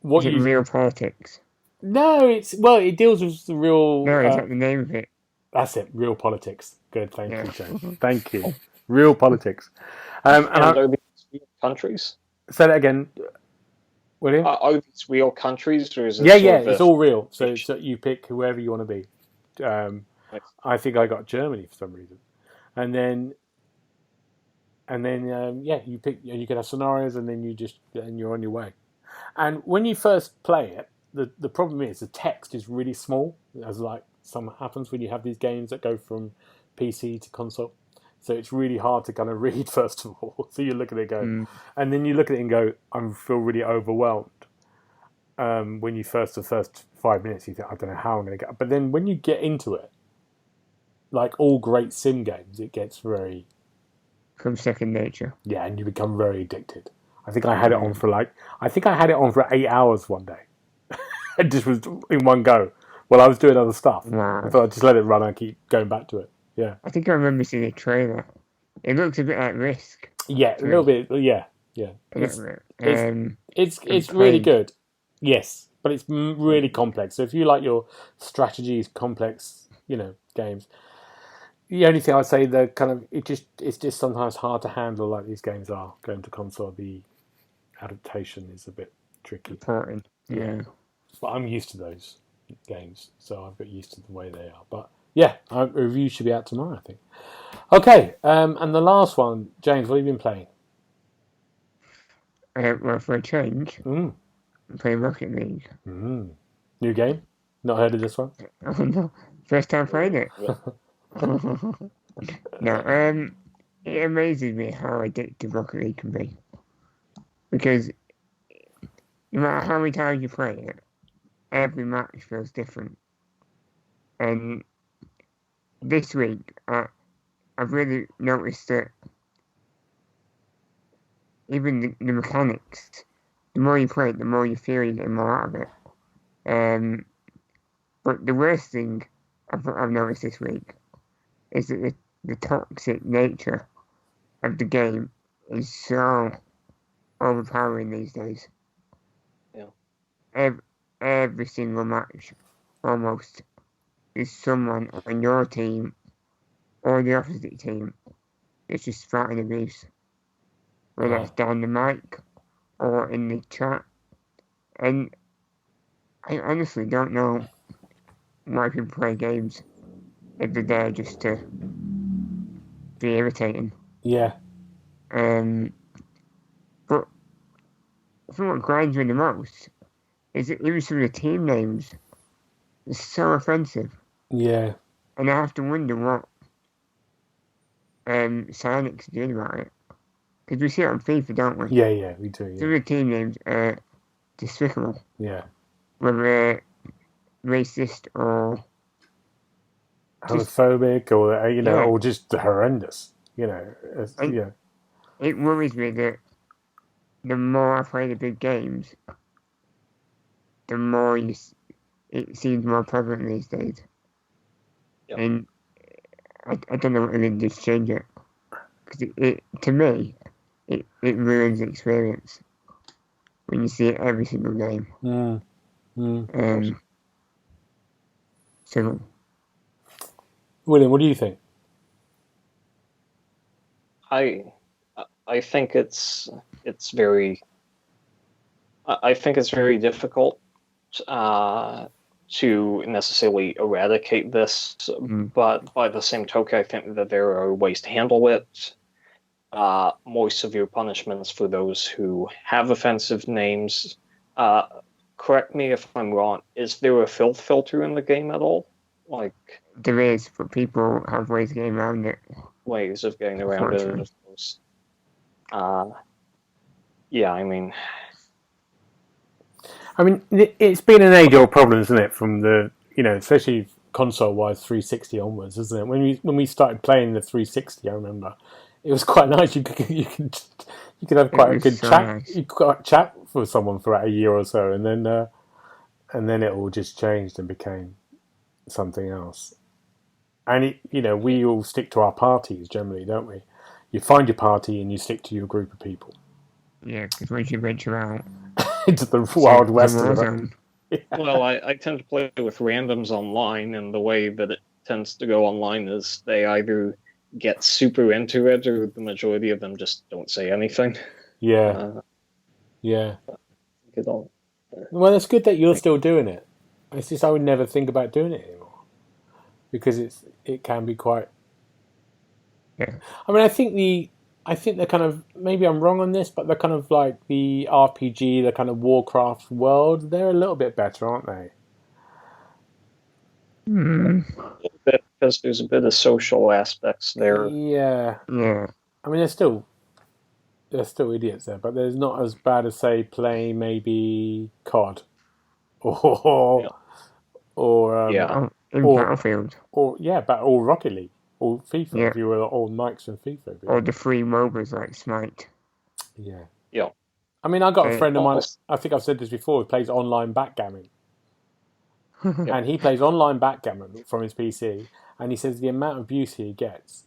it real politics? No, it deals with the real. No, is that the name of it? That's it, real politics. Good, thank you, James. Thank you. Real politics. And are these real countries? Say that again, William. Are these real countries, or is it? It's all real. So you pick whoever you want to be. I think I got Germany for some reason, and then you pick. You can have scenarios, and then you're on your way. And when you first play it, the problem is the text is really small, as like some happens when you have these games that go from PC to console. So it's really hard to kind of read, first of all. So you look at it and go, and then you look at it and go, I feel really overwhelmed. When the first 5 minutes, you think, I don't know how I'm going to get. But then when you get into it, like all great sim games, it gets very... From second nature. Yeah, and you become very addicted. I think I had it on for 8 hours one day. It just was in one go. Well, I was doing other stuff. Wow. I thought I'd just let it run and keep going back to it. Yeah. I think I remember seeing a trailer. It looks a bit like Risk. Yeah, a little bit. Yeah. It's really good. Yes, but it's really complex. So if you like your strategies, complex, games, the only thing I'd say it's just sometimes hard to handle, like these games are going to console. The adaptation is a bit tricky. Important. Yeah. But I'm used to those games, so I've got used to the way they are. But yeah, a review should be out tomorrow, I think. Okay, and the last one, James, what have you been playing? Well, for a change, I'm playing Rocket League. New game? Not heard of this one? Oh no, first time playing it. No, it amazes me how addictive Rocket League can be. Because no matter how many times you play it, every match feels different. And this week, I've really noticed that even the mechanics, the more you play it, the more you feel you get more out of it. But the worst thing I've noticed this week is that the toxic nature of the game is so overpowering these days. Yeah. Every single match, almost, is someone on your team or the opposite team that's just spouting abuse. Whether that's down the mic or in the chat. And I honestly don't know why people play games if they're there just to be irritating. Yeah. But I think what grinds me the most is that even some of the team names are so offensive. Yeah. And I have to wonder what Psyonix are doing about it. Because we see it on FIFA, don't we? Yeah, we do. Yeah. Some of the team names are despicable. Yeah. Whether racist or homophobic or or just horrendous. It worries me that the more I play the big games, the more it seems more prevalent these days. Yep. And I don't know what they did to change it. Because to me, it ruins the experience when you see it every single game. So, William, what do you think? I think it's very difficult to necessarily eradicate this, but by the same token, I think that there are ways to handle it. More severe punishments for those who have offensive names. Correct me if I'm wrong. Is there a filth filter in the game at all? Like, there is, but people have ways of getting around it. Ways of getting around it, of course. Yeah, I mean, it's been an age-old problem, isn't it? From the, especially console-wise, 360 onwards, isn't it? When we started playing the 360, I remember it was quite nice. You could have quite a good chat. Nice. You could chat with someone for about a year or so, and then it all just changed and became something else. And we all stick to our parties generally, don't we? You find your party and you stick to your group of people. Yeah, because once you venture out into the wild west, well, I tend to play with randoms online, and the way that it tends to go online is they either get super into it, or the majority of them just don't say anything. Yeah. Well, it's good that you're still doing it. It's just I would never think about doing it anymore because it can be quite. Yeah. I mean, I think they're kind of, maybe I'm wrong on this, but they're kind of like the RPG, the kind of Warcraft world. They're a little bit better, aren't they? Because there's a bit of social aspects there. Yeah. I mean, they're still idiots there, but there's not as bad as, say, playing maybe COD or Battlefield, or Rocket League, or FIFA, if you were all Nikes and FIFA, or the free MOBAs like Smite. Yeah. I mean, I got a friend of mine. I think I've said this before. Who plays online backgammon, and he plays online backgammon from his PC, and he says the amount of abuse he gets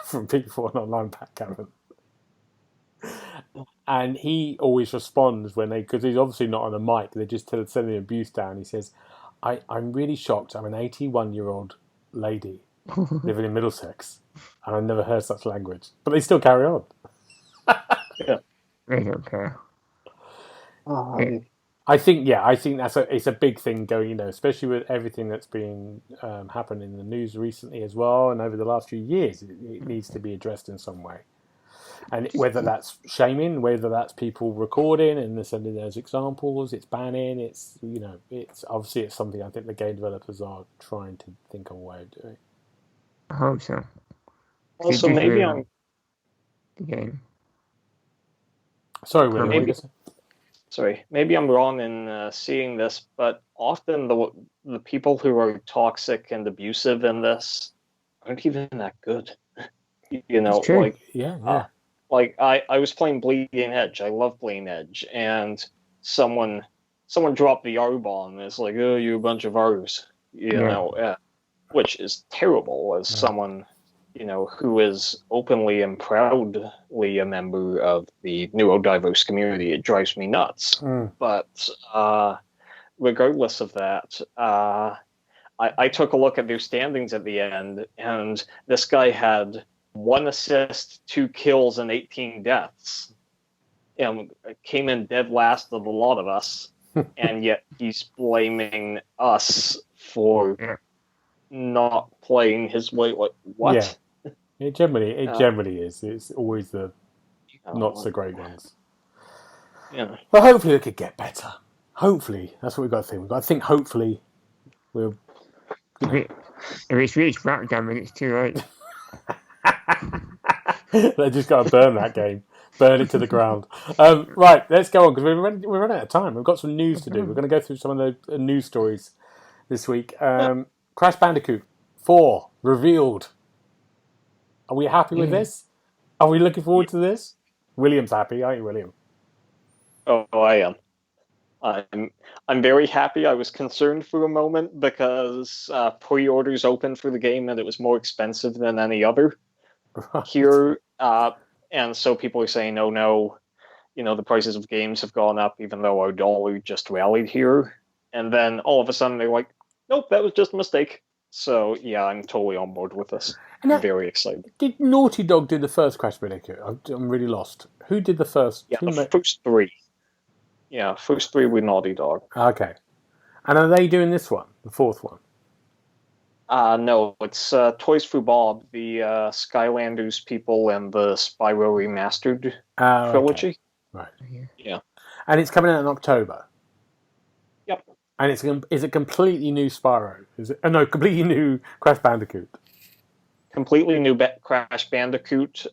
from people on online backgammon. And he always responds because he's obviously not on a mic. They're just sending abuse down. He says, I'm really shocked. I'm an 81-year-old lady living in Middlesex, and I've never heard such language. But they still carry on. They don't care. I think it's a big thing going, especially with everything that's been happening in the news recently as well, and over the last few years, it needs to be addressed in some way. And whether that's shaming, whether that's people recording and sending those examples, it's banning, it's obviously it's something I think the game developers are trying to think of a way of doing. I hope so. Also, maybe on the game. Sorry, William. Maybe I'm wrong in seeing this, but often the people who are toxic and abusive in this aren't even that good. Like I was playing Bleeding Edge. I love Bleeding Edge, and someone dropped the R bomb. It's like, oh, you a bunch of R's, which is terrible as someone who is openly and proudly a member of the neurodiverse community. It drives me nuts. But regardless of that, I took a look at their standings at the end, and this guy had 1 assist, 2 kills, and 18 deaths. And came in dead last of a lot of us, and yet he's blaming us for not playing his way. Like, what? Yeah. It generally is. It's always the not so great ones. Yeah. But hopefully it could get better. Hopefully. That's what we've got to think. We've got to think hopefully we'll... If it's reached backgammon, it's too late. They just got to burn that game. Burn it to the ground. Right, let's go on, because we're running out of time. We've got some news to do. We're going to go through some of the news stories this week. Crash Bandicoot 4 revealed. Are we happy with this? Are we looking forward to this? William's happy, aren't you, William? Oh, I am. I'm very happy. I was concerned for a moment because pre-orders opened for the game and it was more expensive than any other here. And so people are saying, oh no, the prices of games have gone up even though our dollar just rallied here. And then all of a sudden they're like, nope, that was just a mistake. So yeah, I'm totally on board with this. I'm very excited. Did Naughty Dog do the first Crash Bandicoot? I'm really lost. Who did the first? Yeah, first three. Yeah, first three with Naughty Dog. Okay. And are they doing this one, the fourth one? No, it's Toys for Bob, the Skylanders people, and the Spyro Remastered trilogy. Okay. Right. Yeah. And it's coming out in October. Yep. And is it completely new Spyro? Is it? No, completely new Crash Bandicoot. Completely new Crash Bandicoot.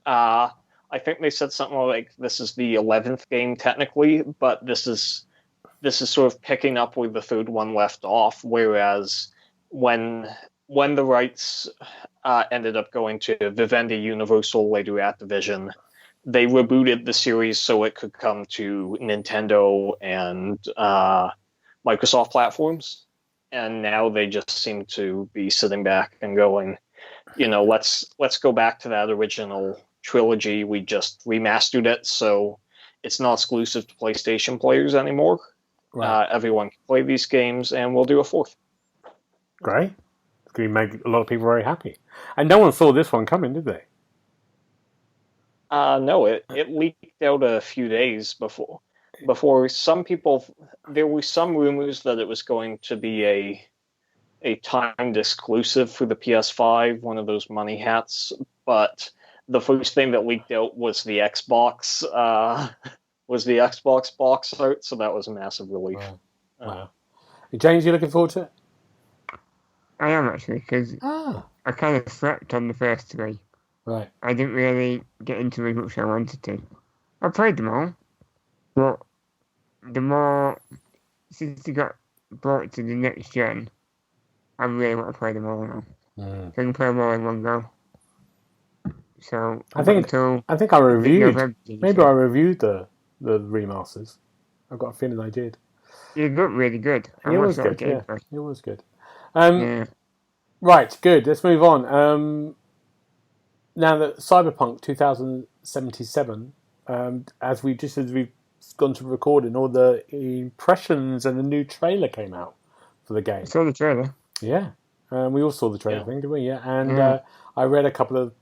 I think they said something like this is the 11th game technically, but this is sort of picking up where the third one left off. Whereas when the rights ended up going to Vivendi Universal, later Activision, they rebooted the series so it could come to Nintendo and Microsoft platforms. And now they just seem to be sitting back and going, let's go back to that original trilogy. We just remastered it, so it's not exclusive to PlayStation players anymore. Right. Everyone can play these games, and we'll do a fourth. Great. It's going to make a lot of people very happy. And no one saw this one coming, did they? No, it leaked out a few days before some people. There were some rumors that it was going to be a timed exclusive for the PS5, one of those money hats, but the first thing that leaked out was the Xbox box art, so that was a massive relief. Wow. James, you looking forward to it? I am actually, because I kind of slept on the first three. Right. I didn't really get into as much as I wanted to. I played them all, but the more since they got brought to the next gen, I really want to play them all now. So I can play them all in one go. So I think I reviewed. Maybe I reviewed the remasters. I've got a feeling I did. It looked really good. It was good. Yeah, it was good. Right, good. Let's move on. Now that Cyberpunk 2077, as we've gone to recording, all the impressions and the new trailer came out for the game. I saw the trailer. Yeah, we all saw the trailer thing, didn't we? Yeah, and I read a couple of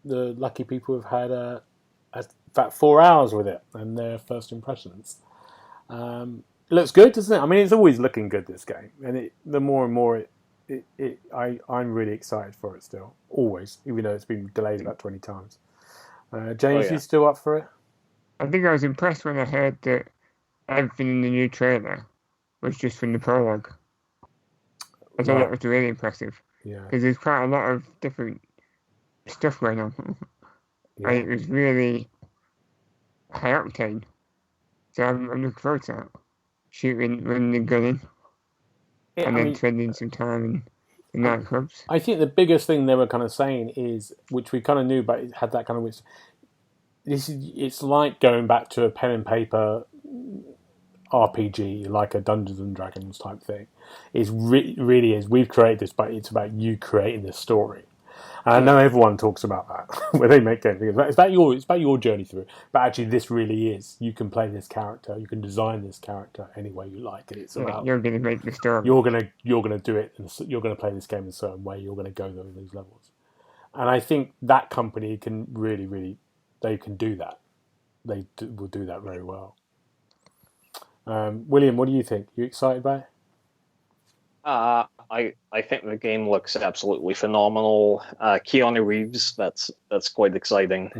the lucky people who've had about 4 hours with it and their first impressions. It looks good, doesn't it? I mean, it's always looking good, this game, and the more and more I'm really excited for it still, always, even though it's been delayed about 20 times. James, you still up for it? I think I was impressed when I heard that everything in the new trailer was just from the prologue. I thought that was really impressive. Yeah. Because there's quite a lot of different stuff going on. And it was really high octane. So I'm looking forward to that. Shooting, running and gunning. And then spending some time in nightclubs. I think the biggest thing they were kind of saying is, which we kind of knew, but it had that kind of... It's like going back to a pen and paper RPG, like a Dungeons and Dragons type thing. It really is. We've created this, but it's about you creating this story. And I know everyone talks about that when they make games. It's about your journey through. But actually, this really is. You can play this character. You can design this character any way you like. And it's about you're going to make the story. You're going to do it. And you're going to play this game in a certain way. You're going to go through those levels. And I think that company can really, they can do that. They will do that very well. William, what do you think? You excited about it? I think the game looks absolutely phenomenal. Keanu Reeves, that's quite exciting.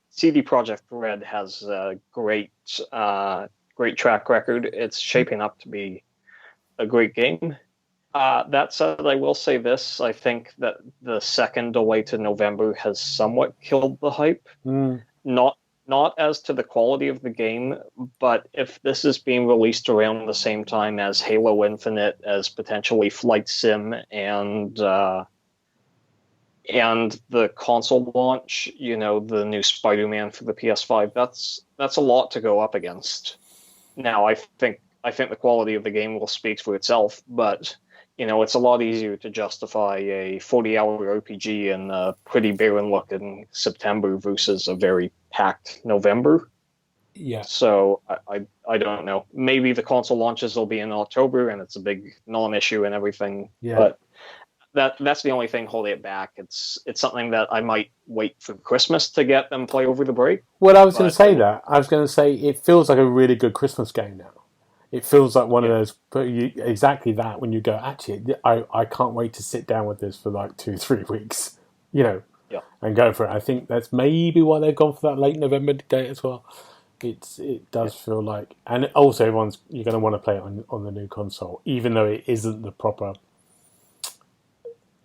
CD Projekt Red has a great track record. It's shaping up to be a great game. That said, I will say this: I think that the second delay to November has somewhat killed the hype. Not as to the quality of the game, but if this is being released around the same time as Halo Infinite, as potentially Flight Sim and and the console launch, the new Spider-Man for the PS5, that's a lot to go up against. Now, I think the quality of the game will speak for itself, but it's a lot easier to justify a 40-hour RPG in a pretty barren-looking September versus a very packed November. Yeah. So I don't know. Maybe the console launches will be in October, and it's a big non-issue and everything. Yeah. But that's the only thing holding it back. It's something that I might wait for Christmas to get and play over the break. Well, I was going to say that. I was going to say it feels like a really good Christmas game now. It feels like one of those, exactly that, when you go, actually, I can't wait to sit down with this for like 2-3 weeks, and go for it. I think that's maybe why they've gone for that late November date as well. It does feel like, and also you're going to want to play it on the new console, even though it isn't the proper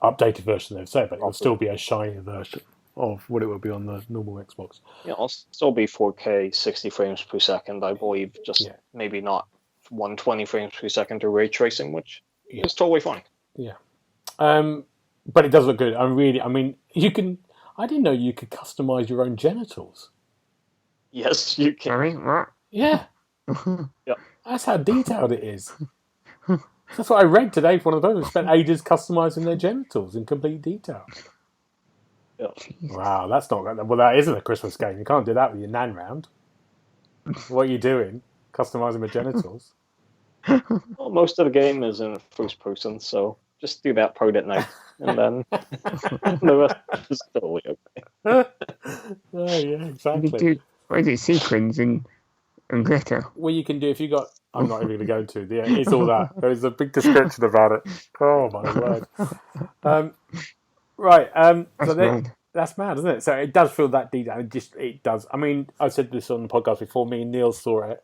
updated version they've said, but it will still be a shiny version of what it will be on the normal Xbox. Yeah, it'll still be 4K 60 frames per second, I believe, just maybe not 120 frames per second to ray tracing, which is totally fine. Yeah. But it does look good. I didn't know you could customize your own genitals. Yes, you can. Sorry, what? Yeah. Yeah. That's how detailed it is. That's what I read today from one of the people who spent ages customizing their genitals in complete detail. Yeah. Wow, that's not... Well, that isn't a Christmas game. You can't do that with your nan round. What are you doing? Customizing my genitals? Well, most of the game is in first person, so just do that part at night, and then the rest is totally okay. Oh, yeah, exactly. What is it, sequins and glitter? Well, you can do if you got... I'm not even going to go into. Yeah, it's all that. There's a big description about it. Oh, my word. Right. That's mad, isn't it? So it does feel that detailed. It does. I mean, I said this on the podcast before. Me and Neil saw it,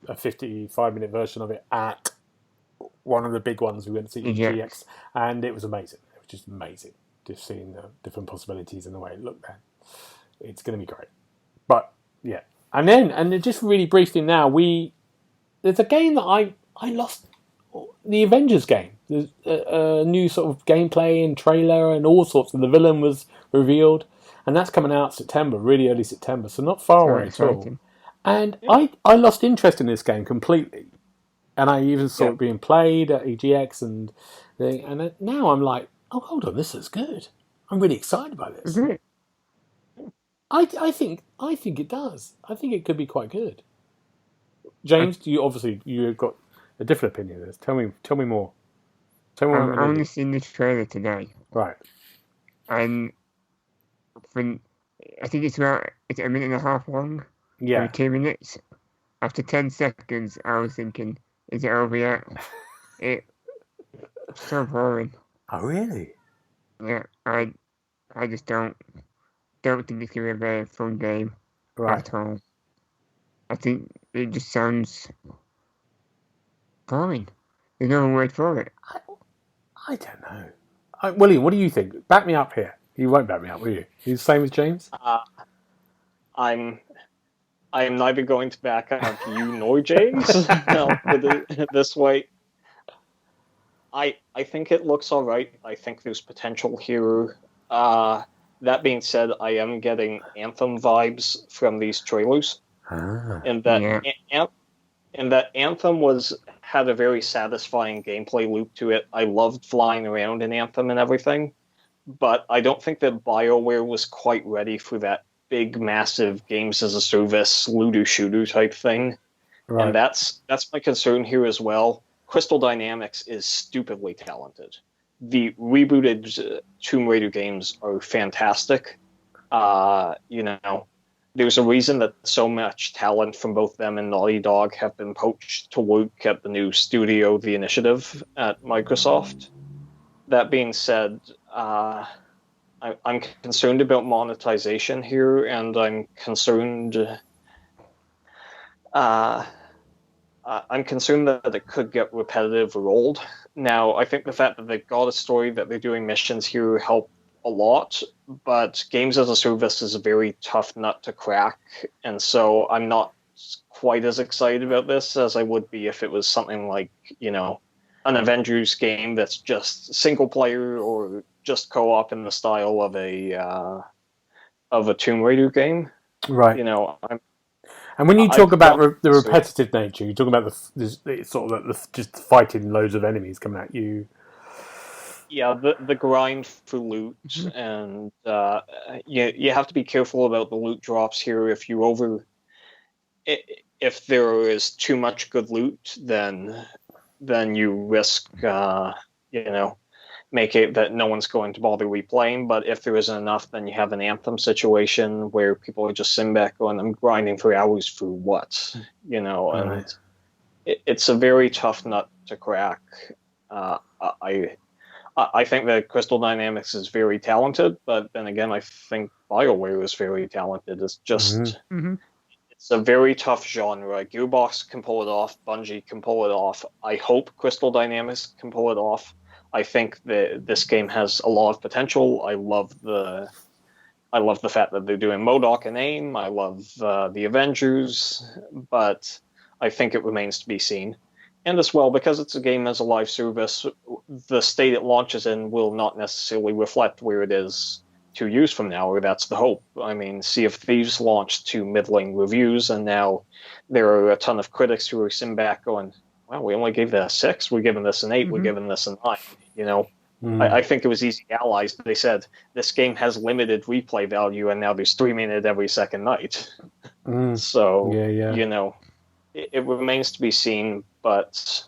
a 55-minute version of it at one of the big ones we went to see, GX, and it was amazing. It was just amazing, just seeing the different possibilities and the way it looked there. It's going to be great. But yeah, and just really briefly now, there's a game that I lost, the Avengers game. There's a new sort of gameplay and trailer and all sorts, and the villain was revealed, and that's coming out September, really early September, so not far away at all. And I lost interest in this game completely, and I even saw it being played at EGX and now I'm like, oh, hold on, this is good. I'm really excited by this. Mm-hmm. I think it does. I think it could be quite good. James, you've got a different opinion of this. Tell me more. I've only seen the trailer today. Right. And I think it's a minute and a half long. Yeah. 2 minutes. After 10 seconds, I was thinking, is it over yet? It's so boring. Oh, really? Yeah, I just don't think it's going to be a very fun game at all. I think it just sounds boring. There's no word for it. I don't know. William, what do you think? Back me up here. You won't back me up, will you? You the same as James? I am neither going to back up you nor James. No, this way. I think it looks all right. I think there's potential here. That being said, I am getting Anthem vibes from these trailers. And that Anthem had a very satisfying gameplay loop to it. I loved flying around in Anthem and everything, but I don't think that BioWare was quite ready for that big, massive games as a service looter shooter type thing. Right. And that's my concern here as well. Crystal Dynamics is stupidly talented. The rebooted Tomb Raider games are fantastic. There's a reason that so much talent from both them and Naughty Dog have been poached to work at the new studio, The Initiative, at Microsoft. That being said, I'm concerned about monetization here, and I'm concerned that it could get repetitive or old. Now, I think the fact that they've got a story, that they're doing missions here help a lot, but games as a service is a very tough nut to crack, and so I'm not quite as excited about this as I would be if it was something like, an Avengers game that's just single player or just co-op in the style of a Tomb Raider game. Right. You know, and when you talk about the so- repetitive nature, you're talking about the sort of just fighting loads of enemies coming at you. Yeah, the grind for loot, and you have to be careful about the loot drops here. If there is too much good loot, then you risk make it that no one's going to bother replaying. But if there isn't enough, then you have an Anthem situation where people are just sitting back going, "I'm grinding for hours for what?" And it's a very tough nut to crack. I think that Crystal Dynamics is very talented, but then again, I think BioWare is very talented. It's just it's a very tough genre. Gearbox can pull it off. Bungie can pull it off. I hope Crystal Dynamics can pull it off. I think that this game has a lot of potential. I love the fact that they're doing MODOK and AIM. I love the Avengers, but I think it remains to be seen. And as well, because it's a game as a live service, the state it launches in will not necessarily reflect where it is 2 years from now, or that's the hope. I mean, Sea of Thieves launched to middling reviews, and now there are a ton of critics who are sitting back going, "Wow, we only gave that a 6. We're giving this an 8. We're giving this a 9." I think it was Easy Allies. They said this game has limited replay value, and now they're streaming it every second night. So, it remains to be seen. But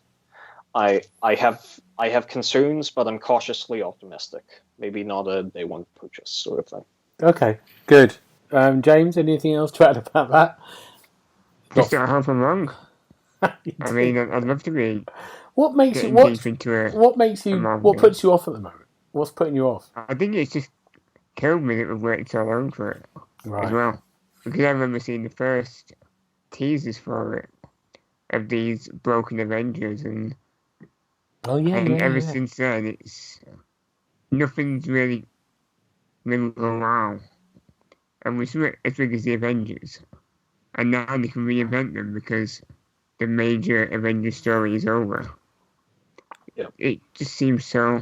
I have concerns, but I'm cautiously optimistic. Maybe not a day one purchase sort of thing. Okay, good. James, anything else to add about that? Just that I hope I'm wrong. I mean, I'd love to be. What makes you? What puts you off at the moment? What's putting you off? I think it's just killed me that we've waited so long for it as well. Because I remember seeing the first teasers for it of these broken Avengers, and ever since then, it's nothing's really gone wrong. And we saw it as big as the Avengers, and now they can reinvent them because the major Avengers story is over. Yeah. It just seems so,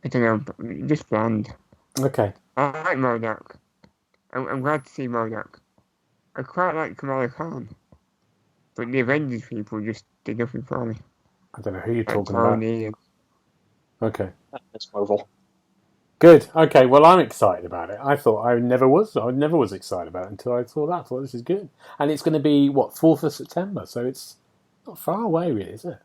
I don't know, just bland. Okay. I like MODOK. I'm glad to see MODOK. I quite like Kamala Khan. But the Avengers people just did nothing for me. I don't know who you're talking about. Okay. It's Marvel. Good. Okay. Well, I'm excited about it. I thought I never was excited about it until I saw that. I thought this is good, and it's going to be 4th of September, so it's not far away, really, is it?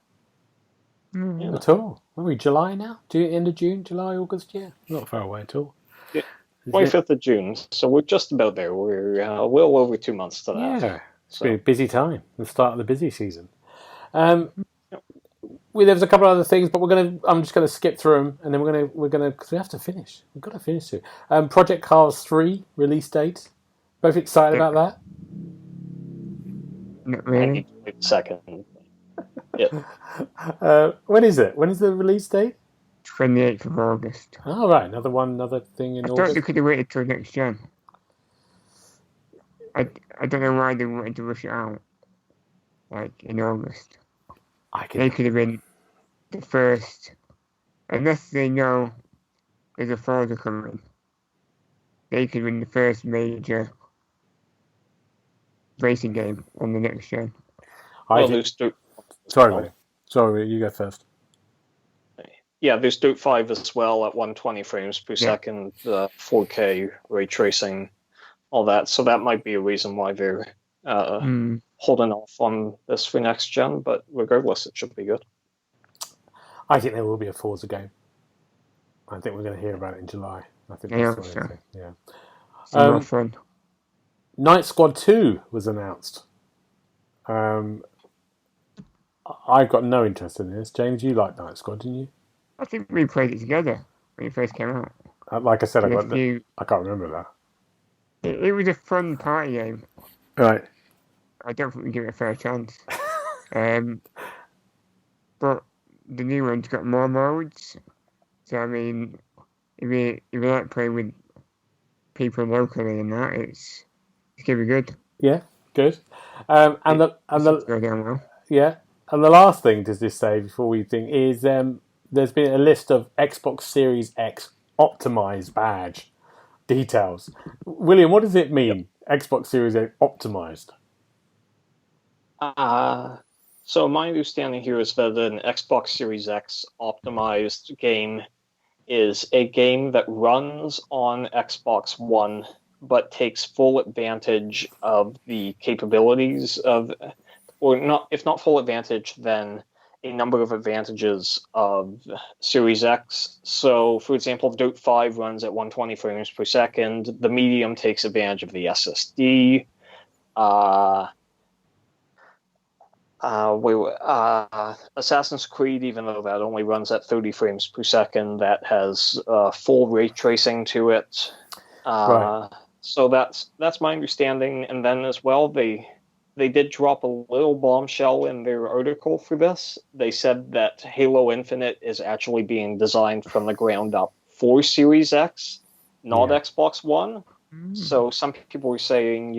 At all? Are we July now? End of June, July, August? Yeah, not far away at all. Yeah. 25th of June, so we're just about there. We're well over 2 months to that. Yeah. It's been a busy time, the start of the busy season. There's a couple of other things, but I'm just going to skip through them, and then we're gonna because we have to finish. We've got to finish soon. Project Cars 3 release date. Both excited about that? Not really. I need to wait a second. Yeah. When is it? When is the release date? 28th of August. Oh, right. Another thing in August. I thought they could have waited till next gen. I don't know why they wanted to rush it out, in August. They could have been the first, unless they know there's a Forza coming, they could have been the first major racing game on the next gen. Sorry, you go first. Yeah, there's Dirt 5 as well at 120 frames per second, 4K ray tracing, all that. So that might be a reason why they're holding off on this for next gen. But regardless, it should be good. I think there will be a Forza game. I think we're going to hear about it in July. I think that's what I think. Yeah. More fun. Night Squad 2 was announced. I've got no interest in this. James, you liked Night Squad, didn't you? I think we played it together when it first came out. Like I said, I can't remember that. It was a fun party game. Right. I don't think we give it a fair chance. But the new one's got more modes. So, I mean, if you like playing with people locally and that, it's going to be good. Yeah, good. Go down well. Yeah. And the last thing to just say before we think is there's been a list of Xbox Series X optimized badge details. William, what does it mean? Yep. Xbox Series X optimized. So my understanding here is that an Xbox Series X optimized game is a game that runs on Xbox One, but takes full advantage of the capabilities of, or not, if not full advantage, then a number of advantages of Series X. So, for example, Dirt 5 runs at 120 frames per second. The Medium takes advantage of the SSD. Assassin's Creed, even though that only runs at 30 frames per second, that has full ray tracing to it. Right. So that's my understanding. And then as well, they did drop a little bombshell in their article for this. They said that Halo Infinite is actually being designed from the ground up for Series X, not Xbox One. So some people were saying,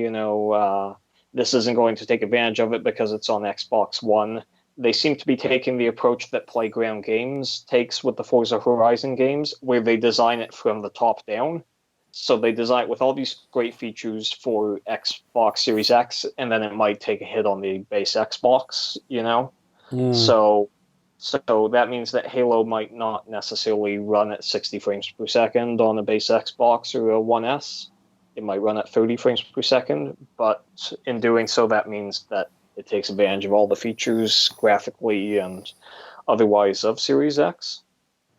this isn't going to take advantage of it because it's on Xbox One. They seem to be taking the approach that Playground Games takes with the Forza Horizon games, where they design it from the top down. So they design it with all these great features for Xbox Series X, and then it might take a hit on the base Xbox, So that means that Halo might not necessarily run at 60 frames per second on a base Xbox or a One S. It might run at 30 frames per second, but in doing so, that means that it takes advantage of all the features graphically and otherwise of Series X.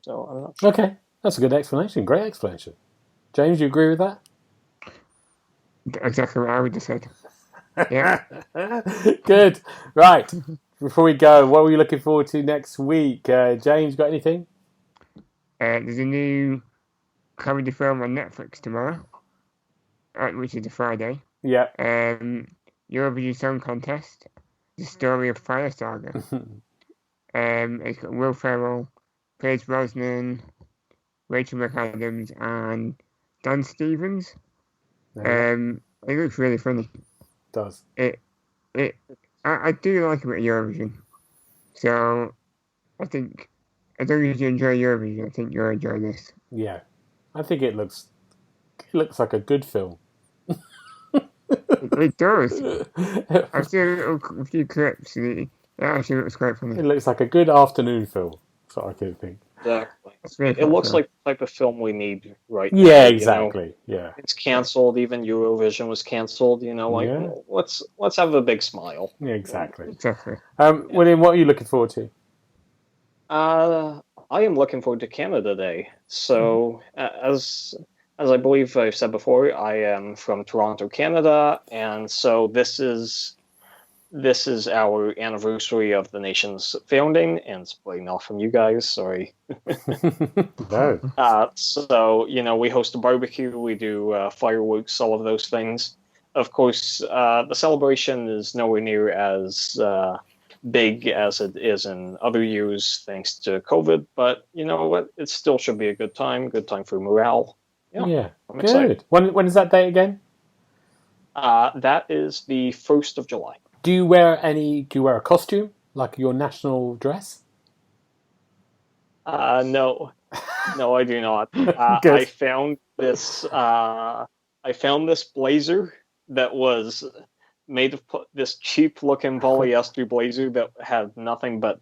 So I'm not sure. Okay, that's a good explanation. Great explanation. James, you agree with that? Exactly what I would have said. Yeah. Good. Right. Before we go, what are we looking forward to next week? James, got anything? There's a new comedy film on Netflix tomorrow, which is a Friday. Yeah. Eurovision Song Contest, The Story of Fire Saga. It's got Will Ferrell, Pierce Brosnan, Rachel McAdams, and Dan Stevens. It looks really funny. It does. I do like a bit of Eurovision. So I think as long as you enjoy Eurovision, I think you'll enjoy this. Yeah. I think it looks like a good film. It does. I've seen a few clips and it actually looks quite funny. It looks like a good afternoon film. That's what I could think. Exactly. It looks like the type of film we need right now. Yeah, exactly. Yeah. It's cancelled. Even Eurovision was cancelled. Let's have a big smile. Yeah, exactly. Exactly. William, what are you looking forward to? I am looking forward to Canada Day. So, as I believe I've said before, I am from Toronto, Canada, and so this is our anniversary of the nation's founding, and it's probably not from you guys, sorry. No. So, we host a barbecue, we do fireworks, all of those things. Of course, the celebration is nowhere near as big as it is in other years, thanks to COVID, but you know what? It still should be a good time for morale. Yeah. I'm excited. When is that date again? That is the 1st of July. Do you wear a costume, like your national dress? No, I do not. I found this blazer that was made of this cheap-looking polyester blazer that had nothing but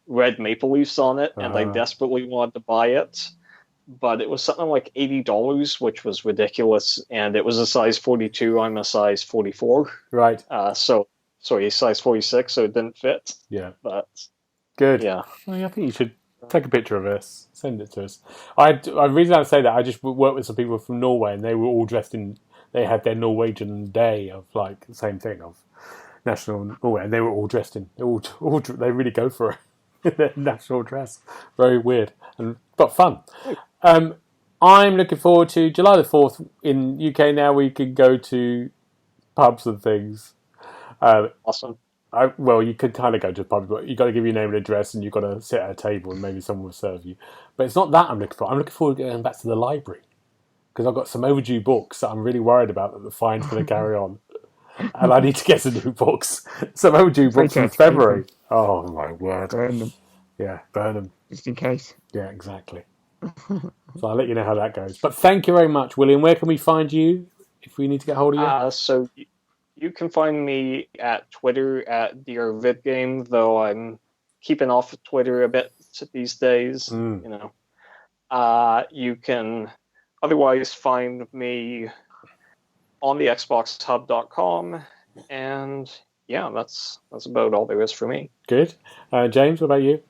red maple leaves on it, and I desperately wanted to buy it. But it was something like $80, which was ridiculous, and it was a size 42. I'm a size 44. Right. Sorry, size 46, so it didn't fit. Yeah. But good. Yeah. Well, I think you should take a picture of us, send it to us. The reason I say that, I just worked with some people from Norway, and they were all dressed in. They had their Norwegian day of like the same thing of national Norway, and they were all dressed in. They really go for it. Their national dress. Very weird, but fun. I'm looking forward to July the 4th in UK now. We can go to pubs and things. Awesome. You could kind of go to pubs, but you've got to give your name and address, and you've got to sit at a table, and maybe someone will serve you. But it's not that I'm looking for. I'm looking forward to going back to the library because I've got some overdue books that I'm really worried about that the fine's going to carry on. and I need to get some new books. Some overdue books from February. Oh my word! Burn them. Yeah, burn them. Just in case. Yeah, exactly. So I'll let you know how that goes. But thank you very much, William. Where can we find you if we need to get hold of you? So you can find me at Twitter at DRVidGame, though I'm keeping off of Twitter a bit these days. You know, you can otherwise find me on TheXboxHub.com, and yeah, that's about all there is for me. Good. James, what about you?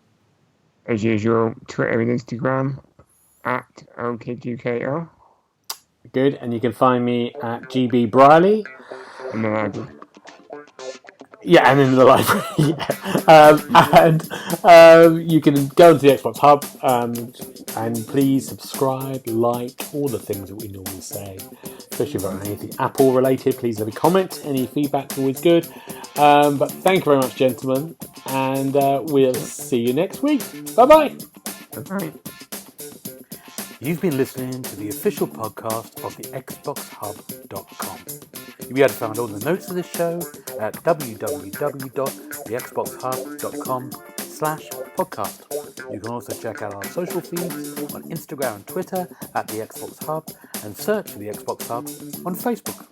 As usual, Twitter and Instagram at OKGKO. Good. And you can find me at GB Briley. In the library. Yeah, and in the library. And you can go to the Xbox Hub and please subscribe, like, all the things that we normally say. Especially about anything Apple related. Please leave a comment. Any feedback's always good. But thank you very much, gentlemen. And we'll see you next week. Bye-bye. Bye-bye. You've been listening to the official podcast of TheXboxHub.com. You'll be able to find all the notes of this show at www.TheXboxHub.com/podcast. You can also check out our social feeds on Instagram and Twitter at The Xbox Hub and search for The Xbox Hub on Facebook.